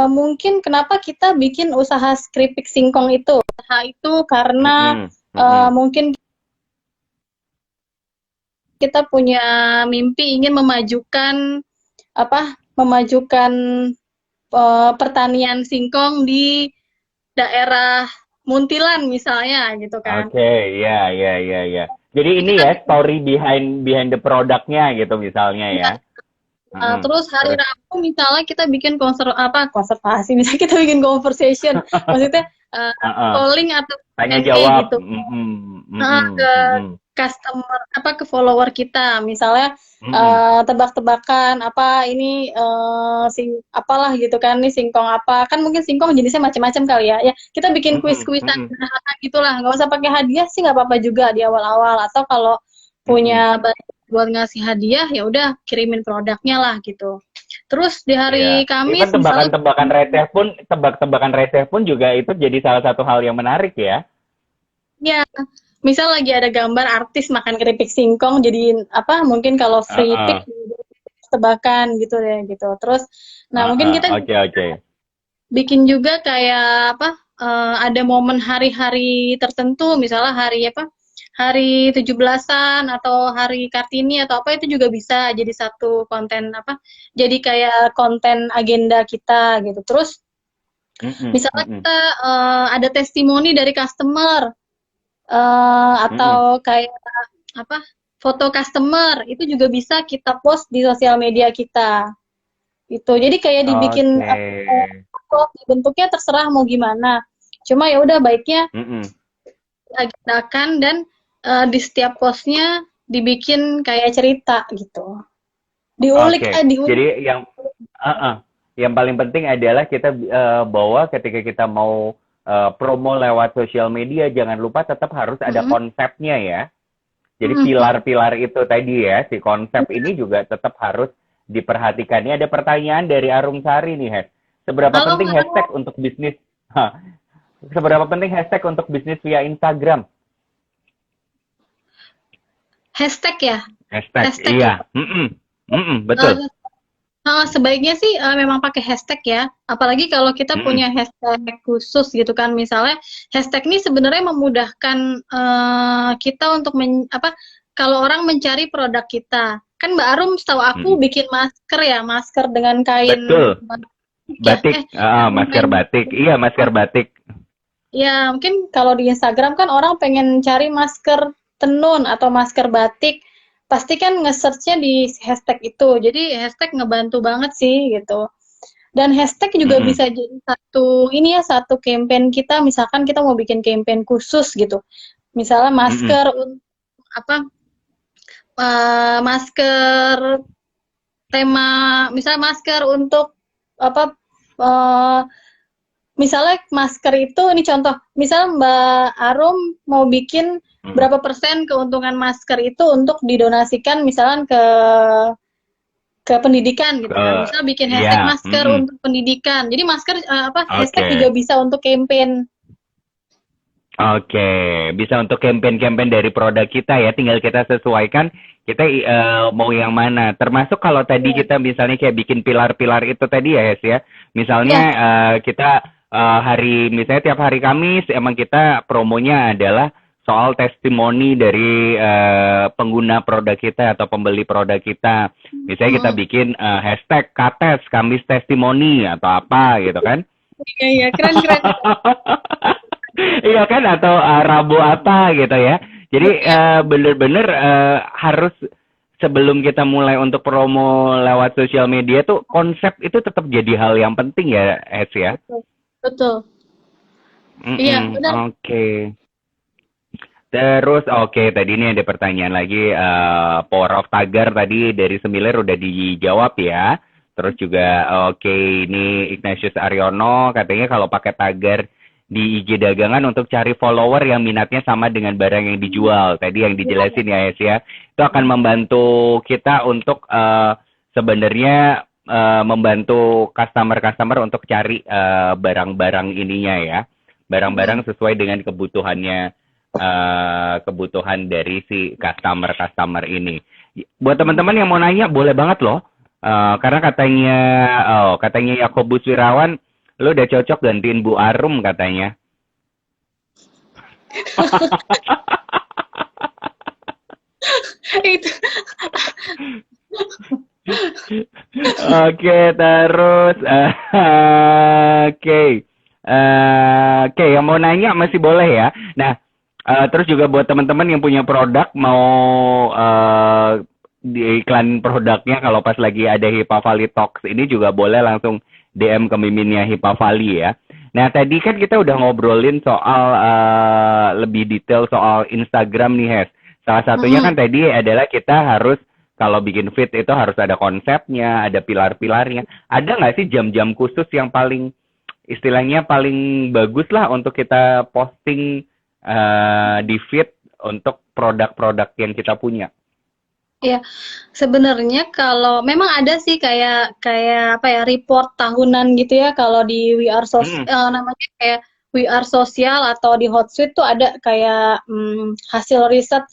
mungkin kenapa kita bikin usaha keripik singkong itu. Usaha itu karena mungkin kita punya mimpi ingin memajukan pertanian singkong di daerah Muntilan misalnya gitu kan. Ya. Jadi ini ya story behind the produknya gitu misalnya ya. Terus hari Rabu misalnya kita bikin konservasi, misalnya kita bikin conversation, maksudnya calling atau tanya Q&A jawab gitu. Ke customer ke follower kita, misalnya tebak-tebakan apa ini apalah gitu kan, nih singkong apa, kan mungkin singkong jenisnya macam-macam kali ya. Ya kita bikin kuis-kuisan gitulah, nggak usah pakai hadiah sih, nggak apa-apa juga di awal-awal, atau kalau punya buat ngasih hadiah ya udah kirimin produknya lah gitu. Terus di hari Kamis tebak-tebakan receh pun juga itu jadi salah satu hal yang menarik ya. Ya, misal lagi ada gambar artis makan keripik singkong, jadi mungkin kalau free pick tebakan gitu deh gitu. Terus mungkin kita bikin juga kayak ada momen hari-hari tertentu, misalnya hari hari 17-an atau hari Kartini atau apa, itu juga bisa jadi satu konten jadi kayak konten agenda kita gitu. Terus misalnya kita ada testimoni dari customer atau kayak foto customer, itu juga bisa kita post di sosial media kita. Itu. Jadi kayak dibikin bentuknya terserah mau gimana. Cuma ya udah baiknya diagendakan dan di setiap postnya dibikin kayak cerita gitu. Diulik. Jadi yang paling penting adalah kita bahwa ketika kita mau promo lewat sosial media, jangan lupa tetap harus ada konsepnya ya. Jadi pilar-pilar itu tadi ya, si konsep ini juga tetap harus diperhatikan. Ini ada pertanyaan dari Arum Sari nih, Hes. Seberapa Halo, penting hashtag untuk bisnis? Hah, seberapa penting hashtag untuk bisnis via Instagram? hashtag ya? Hashtag, Hashtag ya? iya. Betul. Sebaiknya sih memang pakai hashtag ya. Apalagi kalau kita Mm-mm. punya hashtag khusus gitu kan. Misalnya hashtag ini sebenarnya memudahkan kita untuk kalau orang mencari produk kita. Kan Mbak Arum setahu aku Mm-mm. bikin masker ya, masker dengan kain Betul. batik ya. Batik, masker Kain batik. Iya, masker batik. ya, mungkin kalau di Instagram kan orang pengen cari masker tenun atau masker batik, pasti kan nge-search-nya di hashtag itu. Jadi hashtag ngebantu banget sih gitu. Dan hashtag juga Mm-mm. bisa jadi satu campaign kita, misalkan kita mau bikin campaign khusus gitu. Misalnya Mm-mm. masker apa masker tema, misalnya masker untuk apa eh, misalnya masker itu, ini contoh, misal Mbak Arum mau bikin Mm-mm. berapa persen keuntungan masker itu untuk didonasikan misalnya ke pendidikan gitu kan. Ke, Misal bikin hashtag iya. masker untuk pendidikan. Jadi masker hashtag Oke. juga bisa untuk campaign. Oke, bisa untuk campaign-campaign dari produk kita ya, tinggal kita sesuaikan kita mau yang mana. Termasuk kalau tadi Iya. kita misalnya kayak bikin pilar-pilar itu tadi ya, Hes ya. Misalnya Iya. kita misalnya tiap hari Kamis emang kita promonya adalah soal testimoni dari pengguna produk kita atau pembeli produk kita. Misalnya kita Mm. bikin hashtag Kates Kamis Testimoni atau apa gitu kan. Iya, iya, keren keren. Iya kan, atau Rabu apa gitu ya. Jadi bener-bener harus sebelum kita mulai untuk promo lewat sosial media tuh konsep itu tetap jadi hal yang penting ya, Es ya. Betul. Betul. Iya, benar. Oke. Terus oke, tadi ini ada pertanyaan lagi, Power of Tagar tadi dari Semilir udah dijawab ya. Terus juga oke, ini Ignatius Aryono katanya kalau pakai tagar di IG dagangan untuk cari follower yang minatnya sama dengan barang yang dijual. Tadi yang dijelasin ya, Es ya. Itu akan membantu kita untuk sebenarnya membantu customer-customer untuk cari barang-barang ininya ya. Barang-barang sesuai dengan kebutuhan dari si customer ini. Buat teman-teman yang mau nanya boleh banget loh. Karena katanya Yakobus Wirawan, lu udah cocok gantiin Bu Arum katanya. Itu. Oke, terus oke. Oke, yang mau nanya masih boleh ya. Nah, terus juga buat teman-teman yang punya produk mau diiklan produknya kalau pas lagi ada Hipavali Talks ini juga boleh langsung DM ke miminnya Hipavali ya. Nah, tadi kan kita udah ngobrolin soal lebih detail soal Instagram nih, Hes. Salah satunya kan tadi adalah kita harus kalau bikin feed itu harus ada konsepnya, ada pilar-pilarnya. Ada nggak sih jam-jam khusus yang paling istilahnya paling bagus lah untuk kita posting di feed untuk produk-produk yang kita punya? Ya, sebenarnya kalau memang ada sih kayak kayak apa ya, report tahunan gitu ya, kalau di namanya kayak We Are Social atau di Hotsuite tuh ada kayak hasil riset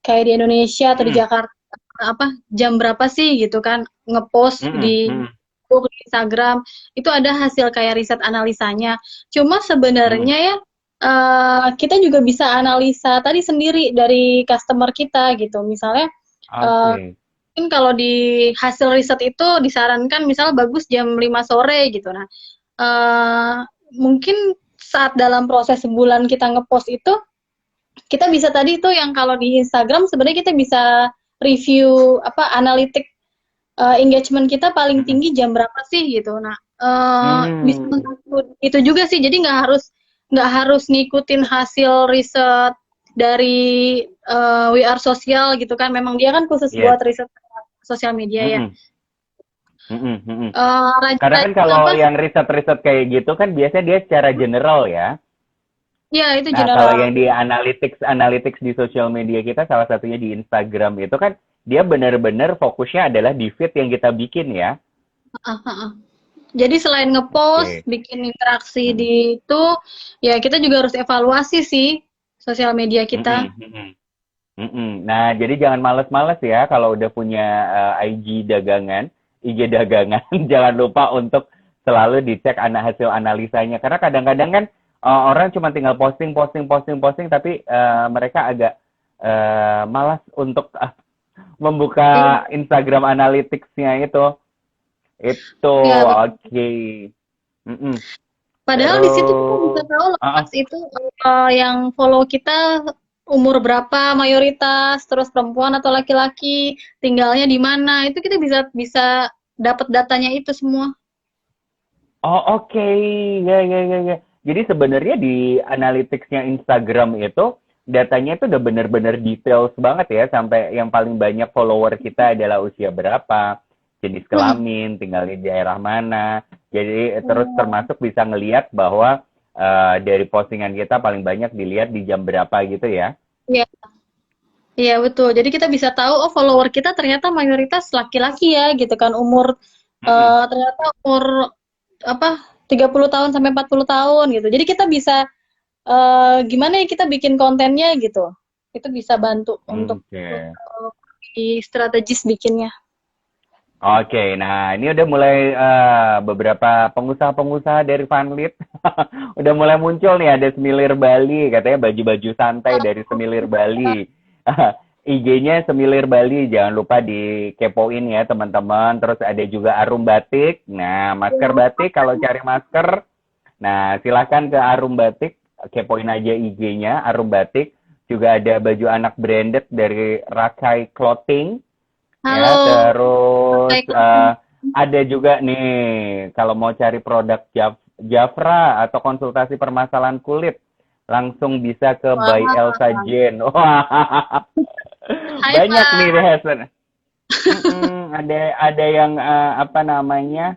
kayak di Indonesia atau di Jakarta apa jam berapa sih gitu kan ngepost di Facebook, di Instagram itu ada hasil kayak riset analisanya. Cuma sebenarnya ya kita juga bisa analisa tadi sendiri dari customer kita gitu. Misalnya Oke. mungkin kalau di hasil riset itu disarankan misal bagus jam 5 sore gitu. Nah, mungkin saat dalam proses sebulan kita ngepost itu, kita bisa tadi tuh yang kalau di Instagram sebenarnya kita bisa review analitik engagement kita paling tinggi jam berapa sih gitu. Nah, bisa itu juga sih. Jadi nggak harus ngikutin hasil riset dari We Are Social gitu kan. Memang dia kan khusus buat riset sosial media ya. Karena kan kalau yang riset-riset kayak gitu kan biasanya dia secara general ya. Ya, itu Nah, kalau general. yang di analytics di sosial media kita, salah satunya di Instagram itu kan, dia benar-benar fokusnya adalah di feed yang kita bikin ya. Ah, ah, ah. Jadi selain ngepost, Oke. bikin interaksi Mm-mm. di itu, ya kita juga harus evaluasi sih sosial media kita. Mm-mm. Mm-mm. Mm-mm. Nah, jadi jangan males-males ya kalau udah punya IG dagangan, jangan lupa untuk selalu dicek hasil analisanya. Karena kadang-kadang kan orang cuma tinggal posting, posting, posting, posting, tapi mereka agak malas untuk Iya, membuka Instagram Analytics-nya itu. Itu, iya, oke. Mm-mm. padahal di situ kita bisa Terus, tahu loh ah, ah. Mas itu yang follow kita umur berapa mayoritas, terus perempuan atau laki-laki, tinggalnya di mana, itu kita bisa bisa dapat datanya itu semua. Oh, oke. Ya, ya, ya, ya. Jadi sebenarnya di analytics-nya Instagram itu datanya itu udah bener-bener details banget ya, sampai yang paling banyak follower kita adalah usia berapa, jenis Mm-mm. kelamin, tinggal di daerah mana. Jadi terus Oh, termasuk bisa ngelihat bahwa dari postingan kita paling banyak dilihat di jam berapa gitu ya. iya, iya betul. Jadi kita bisa tahu oh follower kita ternyata mayoritas laki-laki ya gitu kan umur Mm-mm. ternyata umur apa 30 tahun sampai 40 tahun gitu. Jadi kita bisa gimana ya kita bikin kontennya gitu. Itu bisa bantu untuk Oke. di strategis bikinnya. Oke, nah ini udah mulai beberapa pengusaha-pengusaha dari Vanlit udah mulai muncul nih, ada Semilir Bali, katanya baju-baju santai dari Semilir Bali. IG-nya Semilir Bali, jangan lupa dikepoin ya teman-teman. Terus ada juga Arum Batik. Nah, masker batik kalau cari masker, nah silahkan ke Arum Batik, kepoin aja IG-nya Arum Batik. Juga ada baju anak branded dari Rakai Clothing. Ya, Halo, terus Assalamualaikum. ada juga nih kalau mau cari produk Jafra atau konsultasi permasalahan kulit, langsung bisa ke By Wah, Elsa Jane. Wah, hai banyak nih Pak. Hasan. Ada yang apa namanya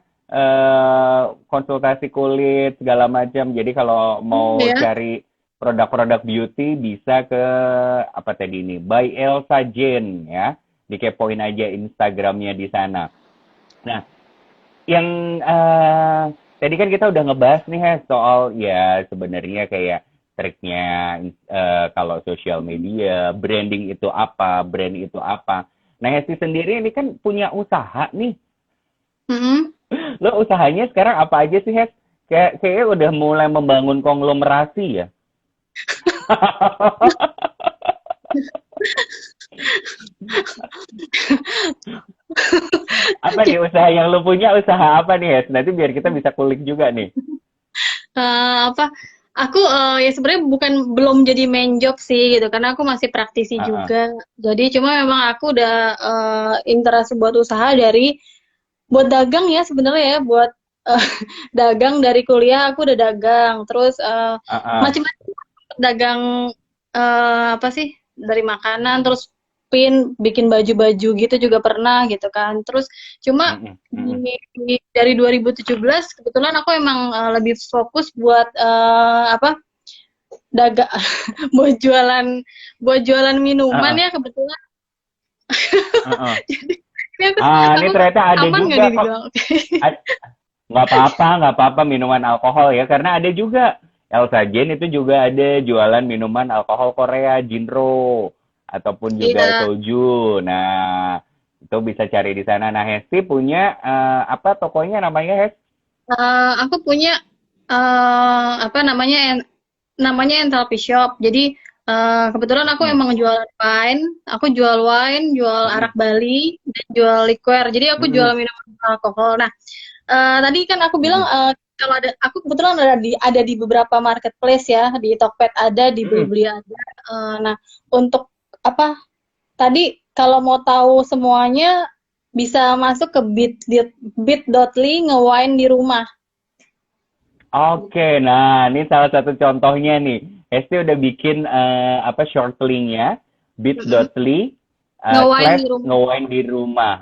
konsultasi kulit segala macam. Jadi kalau mau Ya. cari produk-produk beauty bisa ke apa tadi ini By Elsa Jane ya. Dikepoin aja Instagramnya di sana. Nah, yang tadi kan kita udah ngebahas nih ya soal ya sebenarnya kayak triknya kalau sosial media, branding itu apa, brand itu apa. Nah, Hesti sendiri ini kan punya usaha nih. Mm-mm. Lo usahanya sekarang apa aja sih, Hes? Kayaknya udah mulai membangun konglomerasi ya. Apa nih usaha yang lo punya, usaha apa nih, Hes? Nanti biar kita bisa kulik juga nih. Apa aku ya sebenarnya bukan belum jadi main job sih gitu karena aku masih praktisi Uh-uh. juga. Jadi cuma memang aku udah interest buat usaha dari buat dagang ya sebenarnya ya buat eh, dagang dari kuliah aku udah dagang terus Uh-uh. macam-macam dagang apa sih dari makanan terus bikin baju-baju gitu juga pernah gitu kan terus cuma Mm-mm. Mm-mm. dari 2017 kebetulan aku emang lebih fokus buat apa dagang buat jualan minuman Uh-uh. ya kebetulan Uh-uh. jadi ini Ini aku ternyata ada aman nggak juga nih kok. dibilang Nggak apa-apa, nggak apa-apa minuman alkohol ya, karena ada juga. Elsa Jane itu juga ada jualan minuman alkohol Korea, Jinro, ataupun juga iya. soju. Nah, itu bisa cari di sana. Nah, Hesti punya apa tokonya namanya, Hes? Aku punya apa namanya namanya Enthalpy Shop. Jadi kebetulan aku Mm-mm. emang jualan wine. Aku jual wine, jual arak Mm-mm. Bali, dan jual liquor. Jadi aku jual Mm-mm. minuman alkohol. Nah, tadi kan aku bilang Mm-mm. kalau aku kebetulan ada di beberapa marketplace ya, di Tokped ada, di Mm-mm. Blibli ada. Nah, untuk apa tadi kalau mau tahu semuanya bisa masuk ke bit.ly ngewine di rumah. Oke, nah ini salah satu contohnya nih. Hesti udah bikin apa short linknya Mm-mm. bit.ly Ngewine slash di rumah. ngewine di rumah.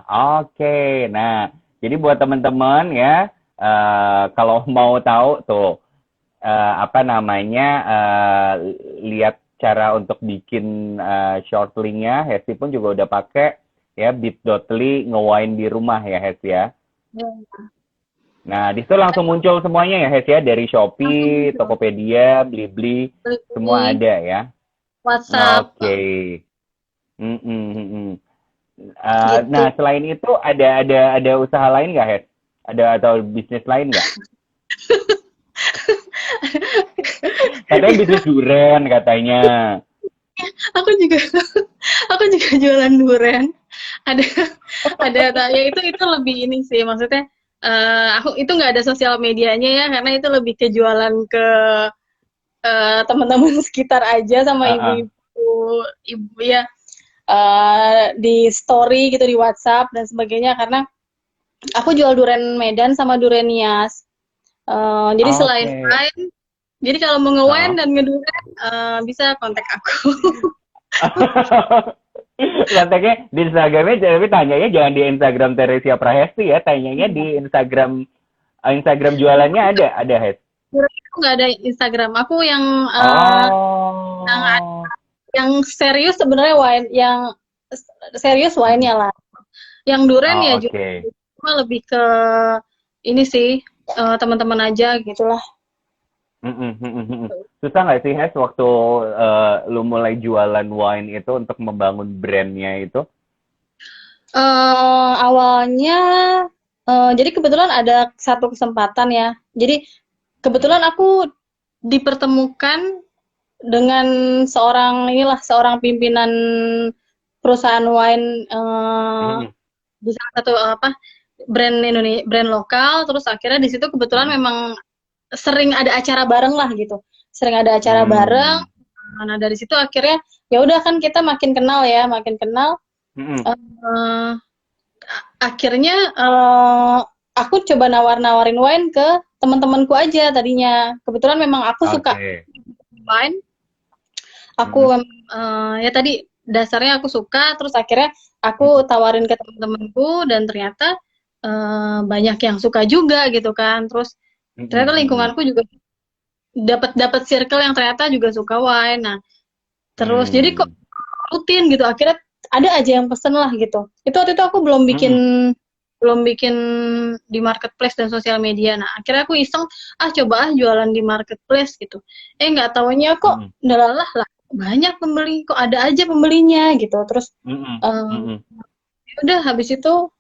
Oke, nah jadi buat teman-teman ya kalau mau tahu tuh apa namanya lihat cara untuk bikin short linknya. Hesti pun juga udah pakai ya bit.ly ngewine di rumah ya Hes ya. Ya, Nah, di situ langsung muncul semuanya ya Hes ya, dari langsung Shopee, muncul. Tokopedia, Blibli, semua Beli ada ya. WhatsApp Oke. Mm, mm, mm, mm. gitu. Nah, selain itu ada usaha lain nggak, Hes? Ada atau bisnis lain nggak? Katanya bisnis durian katanya. Aku juga aku juga jualan durian. Ada ya itu lebih ini sih maksudnya aku itu nggak ada sosial medianya ya karena itu lebih ke jualan ke teman-teman sekitar aja sama Ah, ah. ibu ya di story gitu di WhatsApp dan sebagainya karena aku jual durian Medan sama durian Nias. Jadi selain Oke. wine, jadi kalau mau nge-wine Ah. dan ngedurian bisa kontak aku. Kontaknya di Instagramnya, tapi tanyanya jangan di Instagram Teresia Prahesti ya, tanyanya di Instagram Instagram jualannya ada Hes. Durian aku nggak ada Instagram. Aku Oh, yang serius sebenarnya wine, yang serius wine-nya lah. Yang durian ya oh juga oke. cuma lebih ke ini sih teman-teman aja gitulah. Mm-mm, mm-mm, mm-mm. Susah nggak sih Hes waktu lu mulai jualan wine itu untuk membangun brandnya itu? Awalnya jadi kebetulan ada satu kesempatan ya. Jadi kebetulan aku dipertemukan dengan seorang pimpinan perusahaan wine Mm-mm, di salah satu apa brand Indonesia, brand lokal. Terus akhirnya di situ kebetulan mm-mm. memang sering ada acara bareng lah gitu. Sering ada acara bareng. Hmm. Nah dari situ akhirnya ya udah kan kita makin kenal ya, makin kenal. Mm-mm. eh, Akhirnya aku coba nawar-nawarin wine ke teman-temanku aja tadinya. Kebetulan memang aku suka Oke. wine. Mm-mm, Aku ya tadi dasarnya aku suka, terus akhirnya aku tawarin ke teman-temanku dan ternyata banyak yang suka juga gitu kan. Terus mm-mm, ternyata mm-mm. lingkunganku juga dapat dapat circle yang ternyata juga suka wine. Nah, terus jadi kok Hmm. rutin gitu. Akhirnya ada aja yang pesen lah gitu. Itu waktu itu aku Mm-mm, belum bikin di marketplace dan sosial media. Nah, akhirnya aku iseng, coba jualan di marketplace gitu. Nggak taunya kok, mm-mm, dalalah lah, banyak pembeli, kok ada aja pembelinya gitu. Terus, mm-mm, eh, mm-mm. udah habis itu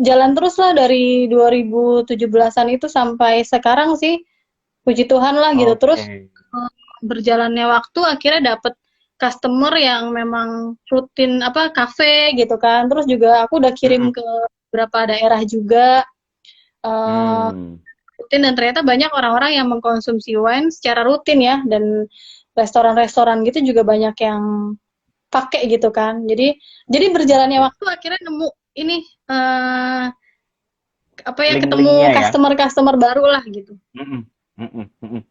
jalan terus lah dari 2017-an itu sampai sekarang sih, puji Tuhan lah gitu. Terus Oke. berjalannya waktu akhirnya dapet customer yang memang rutin apa kafe gitu kan. Terus juga aku udah kirim Mm-mm. ke beberapa daerah juga eh, Hmm. rutin dan ternyata banyak orang-orang yang mengkonsumsi wine secara rutin ya dan restoran-restoran gitu juga banyak yang pakai gitu kan. Jadi berjalannya Oke. waktu akhirnya nemu ini eh, apa ya ketemu Link-linknya ya. customer-customer baru lah gitu. Mm-mm, mm-mm, mm-mm.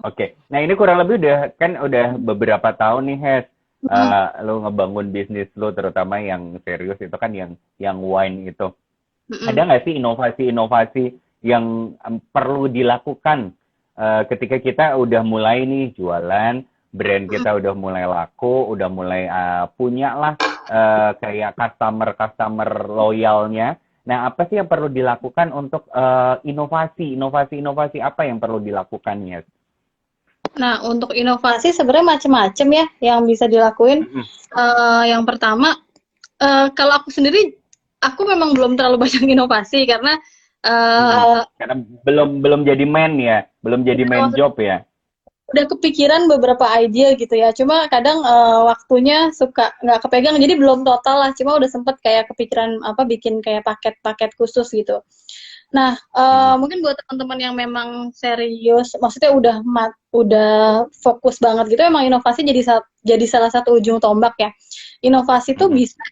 Oke. Nah ini kurang lebih udah beberapa tahun nih Hes. Mm, Lo ngebangun bisnis lo terutama yang serius itu kan yang wine itu. Ada mm, nggak sih inovasi-inovasi yang perlu dilakukan ketika kita udah mulai nih jualan, brand mm. kita udah mulai laku, udah mulai punya lah kayak customer loyalnya. Nah, apa sih yang perlu dilakukan untuk inovasi apa yang perlu dilakukan ya? Nah, untuk inovasi sebenarnya macam-macam ya yang bisa dilakuin. Mm-mm, Yang pertama, kalau aku sendiri, aku memang belum terlalu banyak inovasi karena mm-mm. eh, Karena belum jadi main ya, belum jadi main maksudnya job ya. udah kepikiran beberapa ide gitu ya. Cuma kadang waktunya suka nggak kepegang, jadi belum total lah. Cuma udah sempet kayak kepikiran apa bikin kayak paket-paket khusus gitu. Nah, Mm-mm, mungkin buat teman-teman yang memang serius, maksudnya udah fokus banget gitu, emang inovasi jadi salah satu ujung tombak ya. Inovasi tuh mm-mm, bisa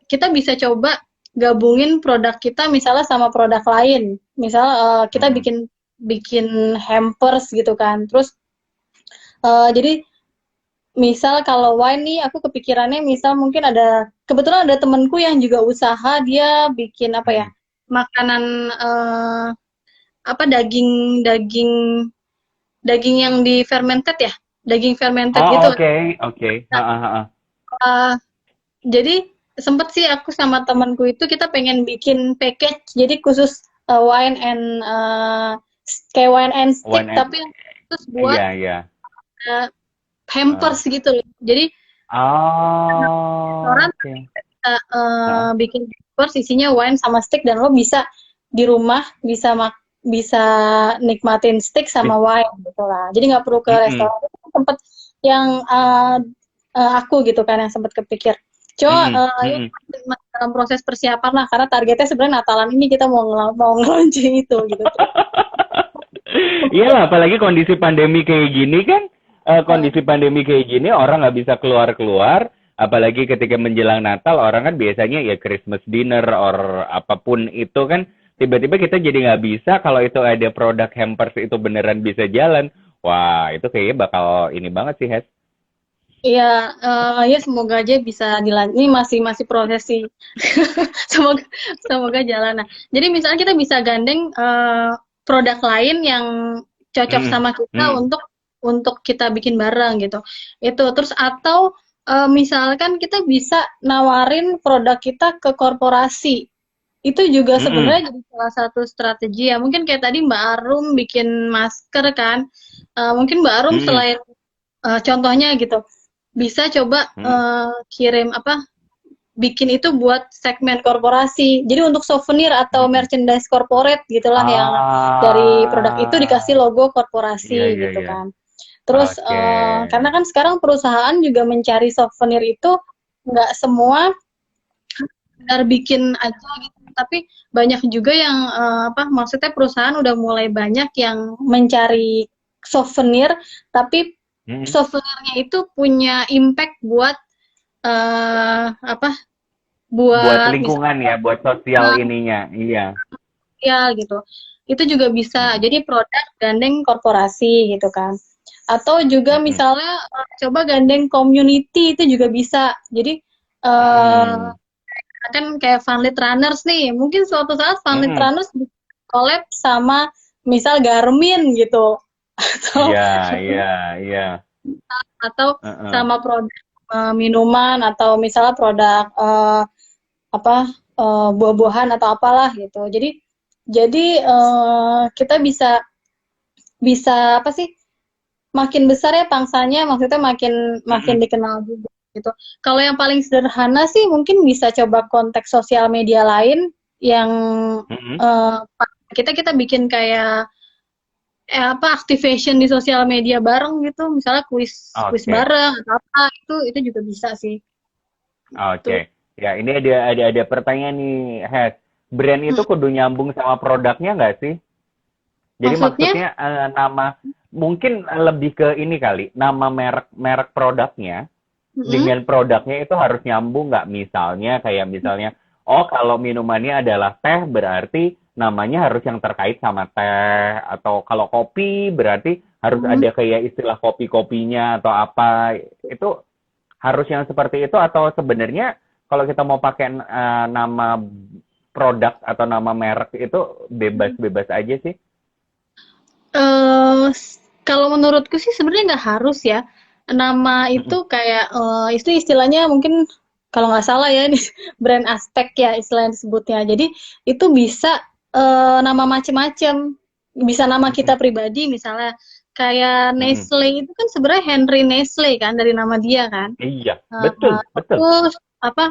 kita bisa coba gabungin produk kita misalnya sama produk lain. Misal kita mm-mm, bikin bikin hampers gitu kan. Terus jadi misal kalau wine nih aku kepikirannya misal mungkin kebetulan ada temenku yang juga usaha dia bikin apa ya mm-mm, makanan apa daging daging daging yang di fermented ya, daging fermented Oh, gitu. oke. Ha. Eh, jadi sempet sih aku sama temanku itu kita pengen bikin package jadi khusus wine and kayak wine and stick One and tapi yang khusus buat iya, iya. uh, Heeh. hampers gitu loh. Jadi Oh, restoran oke. kita Heeh. bikin hampers isinya wine sama stick dan lo bisa di rumah bisa nikmatin steak sama wine gitu lah. Jadi nggak perlu ke Mm-mm. restoran. Itu tempat yang aku gitu kan yang sempat kepikir. Cuma Mm-mm. ya Mm-mm. masih dalam proses persiapan lah karena targetnya sebenarnya Natalan ini kita mau nge-launching itu gitu. Iya lah, apalagi kondisi pandemi kayak gini kan, kondisi pandemi kayak gini orang nggak bisa keluar-keluar, apalagi ketika menjelang Natal orang kan biasanya ya Christmas dinner or apapun itu kan, tiba-tiba kita jadi nggak bisa, kalau itu ada produk hampers itu beneran bisa jalan, wah itu kayaknya bakal ini banget sih, Hes. Iya, ya semoga aja bisa dilanjut. Ini masih masih proses sih. Semoga semoga jalan. Nah, jadi misalnya kita bisa gandeng produk lain yang cocok Mm-mm. sama kita Mm-mm. untuk kita bikin bareng gitu. Itu terus atau misalkan kita bisa nawarin produk kita ke korporasi. Itu juga Mm-mm. sebenarnya jadi salah satu strategi ya. Mungkin kayak tadi Mbak Arum bikin masker kan. Mungkin Mbak Arum Mm-mm. selain contohnya gitu bisa coba Mm-mm. kirim apa bikin itu buat segmen korporasi. Jadi untuk souvenir atau Mm-mm. merchandise corporate gitulah yang dari produk itu dikasih Ah, logo iya, korporasi iya, gitu iya. kan. Terus Oke. karena kan sekarang perusahaan juga mencari souvenir itu nggak semua benar bikin aja gitu, tapi banyak juga yang apa maksudnya perusahaan udah mulai banyak yang mencari souvenir tapi Mm-mm. souvenirnya itu punya impact buat apa Buat buat lingkungan misalnya ya, buat sosial ininya. Iya. sosial gitu. Itu juga bisa. Mm-mm. Jadi produk gandeng korporasi gitu kan. Atau juga Mm-mm. misalnya coba gandeng community itu juga bisa. Jadi eh Mm-mm. kan kayak Funlit Runners nih. Mungkin suatu saat Funlit Mm-mm. Runners collab sama misal Garmin gitu. Atau Iya, iya, iya. atau Heeh. sama produk minuman atau misalnya produk apa buah-buahan atau apalah gitu. Jadi kita bisa bisa apa sih makin besar ya pangsanya maksudnya makin makin Mm-mm. dikenal juga gitu. Kalau yang paling sederhana sih mungkin bisa coba kontak sosial media lain yang Mm-mm. eh, kita kita bikin kayak apa activation di sosial media bareng gitu, misalnya kuis kuis Oke, bareng atau apa itu juga bisa sih. oke. Tuh. Ya, ini ada pertanyaan nih, Hes. Brand itu Hmm, kudu nyambung sama produknya nggak sih? Jadi maksudnya maksudnya nama mungkin lebih ke ini kali, nama merek merek produknya mm-mm, dengan produknya itu harus nyambung nggak? Misalnya, oh kalau minumannya adalah teh berarti namanya harus yang terkait sama teh, atau kalau kopi berarti harus mm, ada kayak istilah kopi-kopinya atau apa, itu harus yang seperti itu atau sebenarnya kalau kita mau pakai nama produk atau nama merek itu bebas-bebas aja sih? kalau menurutku sih sebenarnya nggak harus ya. Nama Mm-mm. itu kayak itu istilahnya mungkin kalau nggak salah ya ini brand aspek ya istilah yang disebutnya. Jadi itu bisa nama macem-macem. Bisa nama kita Mm-mm. pribadi misalnya kayak Mm-mm. Nestle itu kan sebenarnya Henry Nestle kan dari nama dia kan. Iya, betul, betul. Terus apa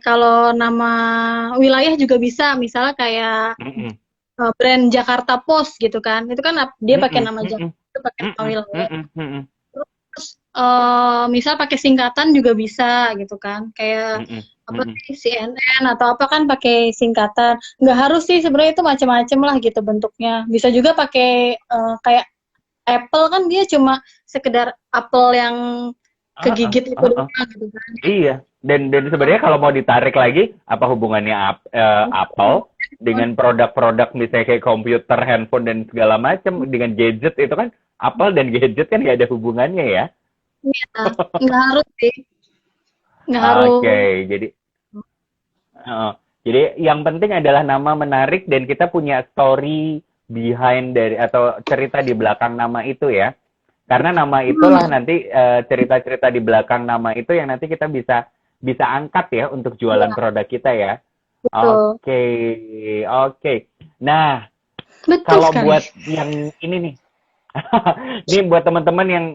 kalau nama wilayah juga bisa misalnya kayak Mm-mm. brand Jakarta Post gitu kan. Itu kan dia pakai Mm-mm. nama Mm-mm. Jakarta, itu pakai nama Mm-mm. wilayah. Mm-mm. Mm-mm. Terus misal pakai singkatan juga bisa gitu kan. Kayak Mm-mm. apa Mm-mm. sih CNN atau apa kan pakai singkatan. Nggak harus sih sebenarnya itu macam-macam lah gitu bentuknya. Bisa juga pakai kayak Apple kan dia cuma sekedar apel yang Ah, ah, kegigit itu ah, ah. doang gitu kan. Iya, dan sebenarnya kalau mau ditarik lagi, apa hubungannya Apple dengan produk-produk misalnya kayak komputer, handphone dan segala macam dengan gadget itu kan Apple dan gadget kan nggak ada hubungannya ya. Iya, nggak harus sih. Nggak Oke, harus. jadi jadi yang penting adalah nama menarik dan kita punya story behind dari atau cerita di belakang nama itu ya. Karena nama itulah nanti cerita-cerita di belakang nama itu yang nanti kita bisa bisa angkat ya untuk jualan Iya, produk kita ya. betul. Oke, oke. Nah, Betul kalau sekali. buat yang ini nih, ini buat teman-teman yang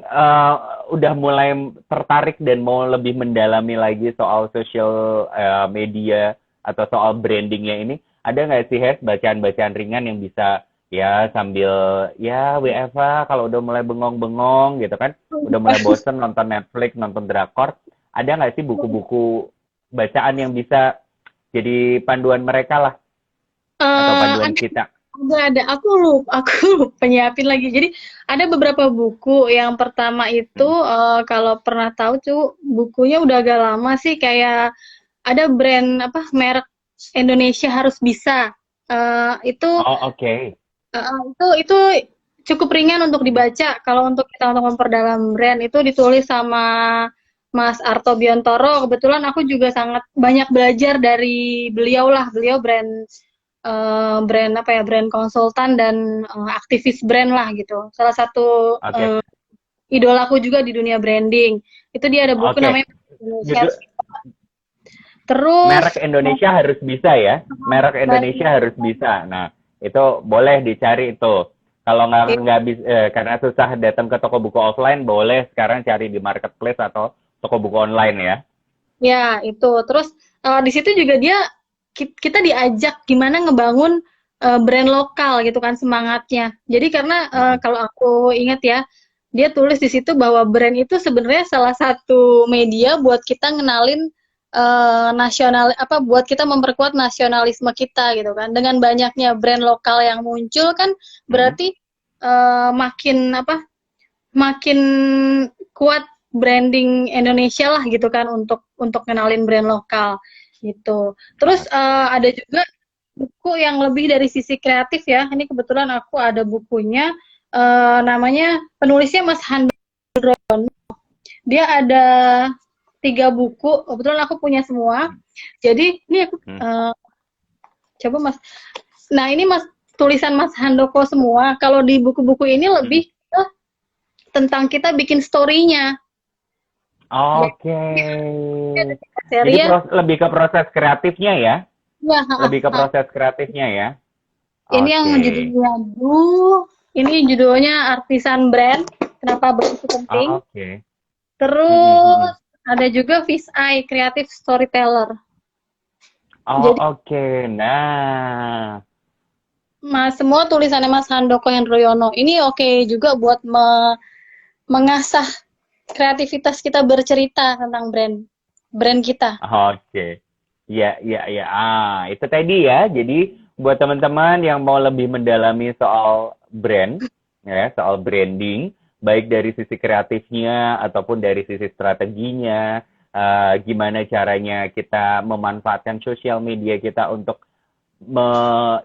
udah mulai tertarik dan mau lebih mendalami lagi soal social media atau soal brandingnya ini, ada nggak sih Hes bacaan-bacaan ringan yang bisa ya sambil ya WFA kalau udah mulai bengong-bengong gitu kan, udah mulai bosen nonton Netflix, nonton drakor, ada nggak sih buku-buku bacaan yang bisa jadi panduan mereka lah atau panduan Ada, kita? ada. Aku lupa nyiapin lagi. Jadi ada beberapa buku. Yang pertama itu Mm. kalau pernah tahu tuh bukunya udah agak lama sih. Kayak ada brand apa merek Indonesia harus bisa. Itu Oh, oke. itu cukup ringan untuk dibaca. Kalau untuk kita untuk memperdalam brand itu ditulis sama Mas Arto Biontoro. Kebetulan aku juga sangat banyak belajar dari beliau lah. Beliau brand apa ya, brand konsultan dan aktivis brand lah gitu. Salah satu Oke. idolaku juga di dunia branding. Itu dia ada buku Oke. namanya Indonesia Judul Harus Bisa. Terus merek Indonesia harus bisa ya. Merek Indonesia harus bisa. Nah, itu boleh dicari itu. Kalau nggak bisa karena susah datang ke toko buku offline, boleh sekarang cari di marketplace atau toko buku online ya. ya itu. Terus di situ juga dia kita diajak gimana ngebangun brand lokal gitu kan semangatnya. Jadi karena Mm-mm. kalau aku ingat ya, dia tulis di situ bahwa brand itu sebenarnya salah satu media buat kita ngenalin nasional apa buat kita memperkuat nasionalisme kita gitu kan. Dengan banyaknya brand lokal yang muncul kan Mm-mm. berarti makin apa makin kuat branding Indonesia lah gitu kan untuk kenalin brand lokal gitu. Terus ada juga buku yang lebih dari sisi kreatif ya. Ini kebetulan aku ada bukunya namanya penulisnya Mas Hando. Dia ada 3 buku. Kebetulan aku punya semua. Jadi ini aku Mm. coba Mas. Nah ini Mas tulisan Mas Handoko semua. Kalau di buku-buku ini Mm. lebih tentang kita bikin story-nya. Oke. Ada 3 seri Jadi ya. lebih ke proses kreatifnya ya. Ya, Lebih ke proses kreatifnya ya. ini yang Oke. judulnya ini judulnya Artisan Brand. Kenapa begitu penting? Oke. Terus ada juga Fish Eye Creative Storyteller. Oh, Jadi oke. Nah. semua tulisannya Mas Handoko Hendroyono. Ini oke juga buat mengasah kreativitas kita bercerita tentang brand kita. Oke. Ya, ya, ya. Itu tadi ya. Jadi buat teman-teman yang mau lebih mendalami soal brand, ya, soal branding, baik dari sisi kreatifnya ataupun dari sisi strateginya, gimana caranya kita memanfaatkan sosial media kita untuk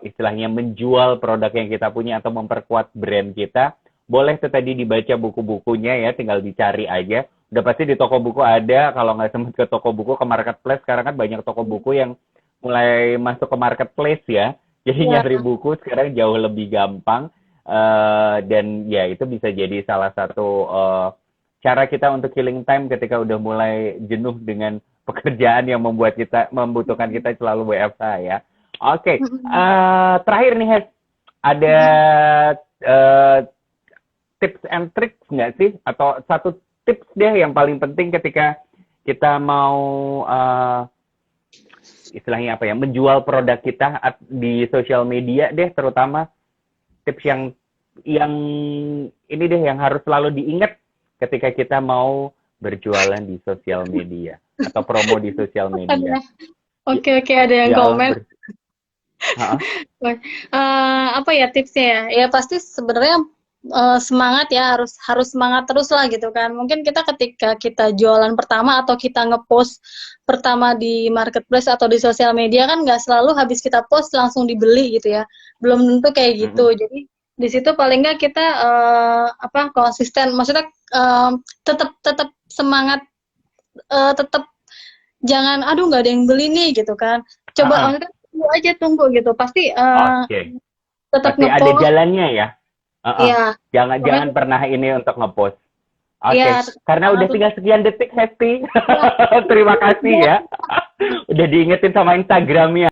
istilahnya menjual produk yang kita punya atau memperkuat brand kita, boleh tuh tadi dibaca buku-bukunya ya, tinggal dicari aja. Udah pasti di toko buku ada, kalau nggak sempat ke toko buku, ke marketplace, sekarang kan banyak toko buku yang mulai masuk ke marketplace ya. Jadi Ya, nyari buku sekarang jauh lebih gampang, dan ya itu bisa jadi salah satu cara kita untuk killing time ketika udah mulai jenuh dengan pekerjaan yang membutuhkan kita selalu WFH ya. Oke, terakhir nih Hes, ada uh, tips and tricks nggak sih? Atau satu tips deh yang paling penting ketika kita mau istilahnya apa ya, menjual produk kita di sosial media deh, terutama tips yang ini deh yang harus selalu diingat ketika kita mau berjualan di sosial media atau promo di sosial media. oke, ada yang Ya Allah, komen. Apa ya tipsnya ya? Ya pasti sebenarnya semangat ya harus semangat terus lah gitu kan. Mungkin kita ketika kita jualan pertama atau kita ngepost pertama di marketplace atau di sosial media kan nggak selalu habis kita post langsung dibeli gitu ya. Belum tentu kayak gitu. Jadi di situ paling nggak kita konsisten. Maksudnya tetap semangat, tetap jangan aduh nggak ada yang beli nih gitu kan. Coba maksudnya tunggu aja gitu. Pasti Oke. tetap Masih ada ngepost. jalannya ya. Iya, Jangan pokoknya jangan pernah ini untuk ngepost. Oke, iya, karena udah tinggal sekian detik, Hesti. tetap Terima kasih ya. Udah diingetin sama Instagramnya.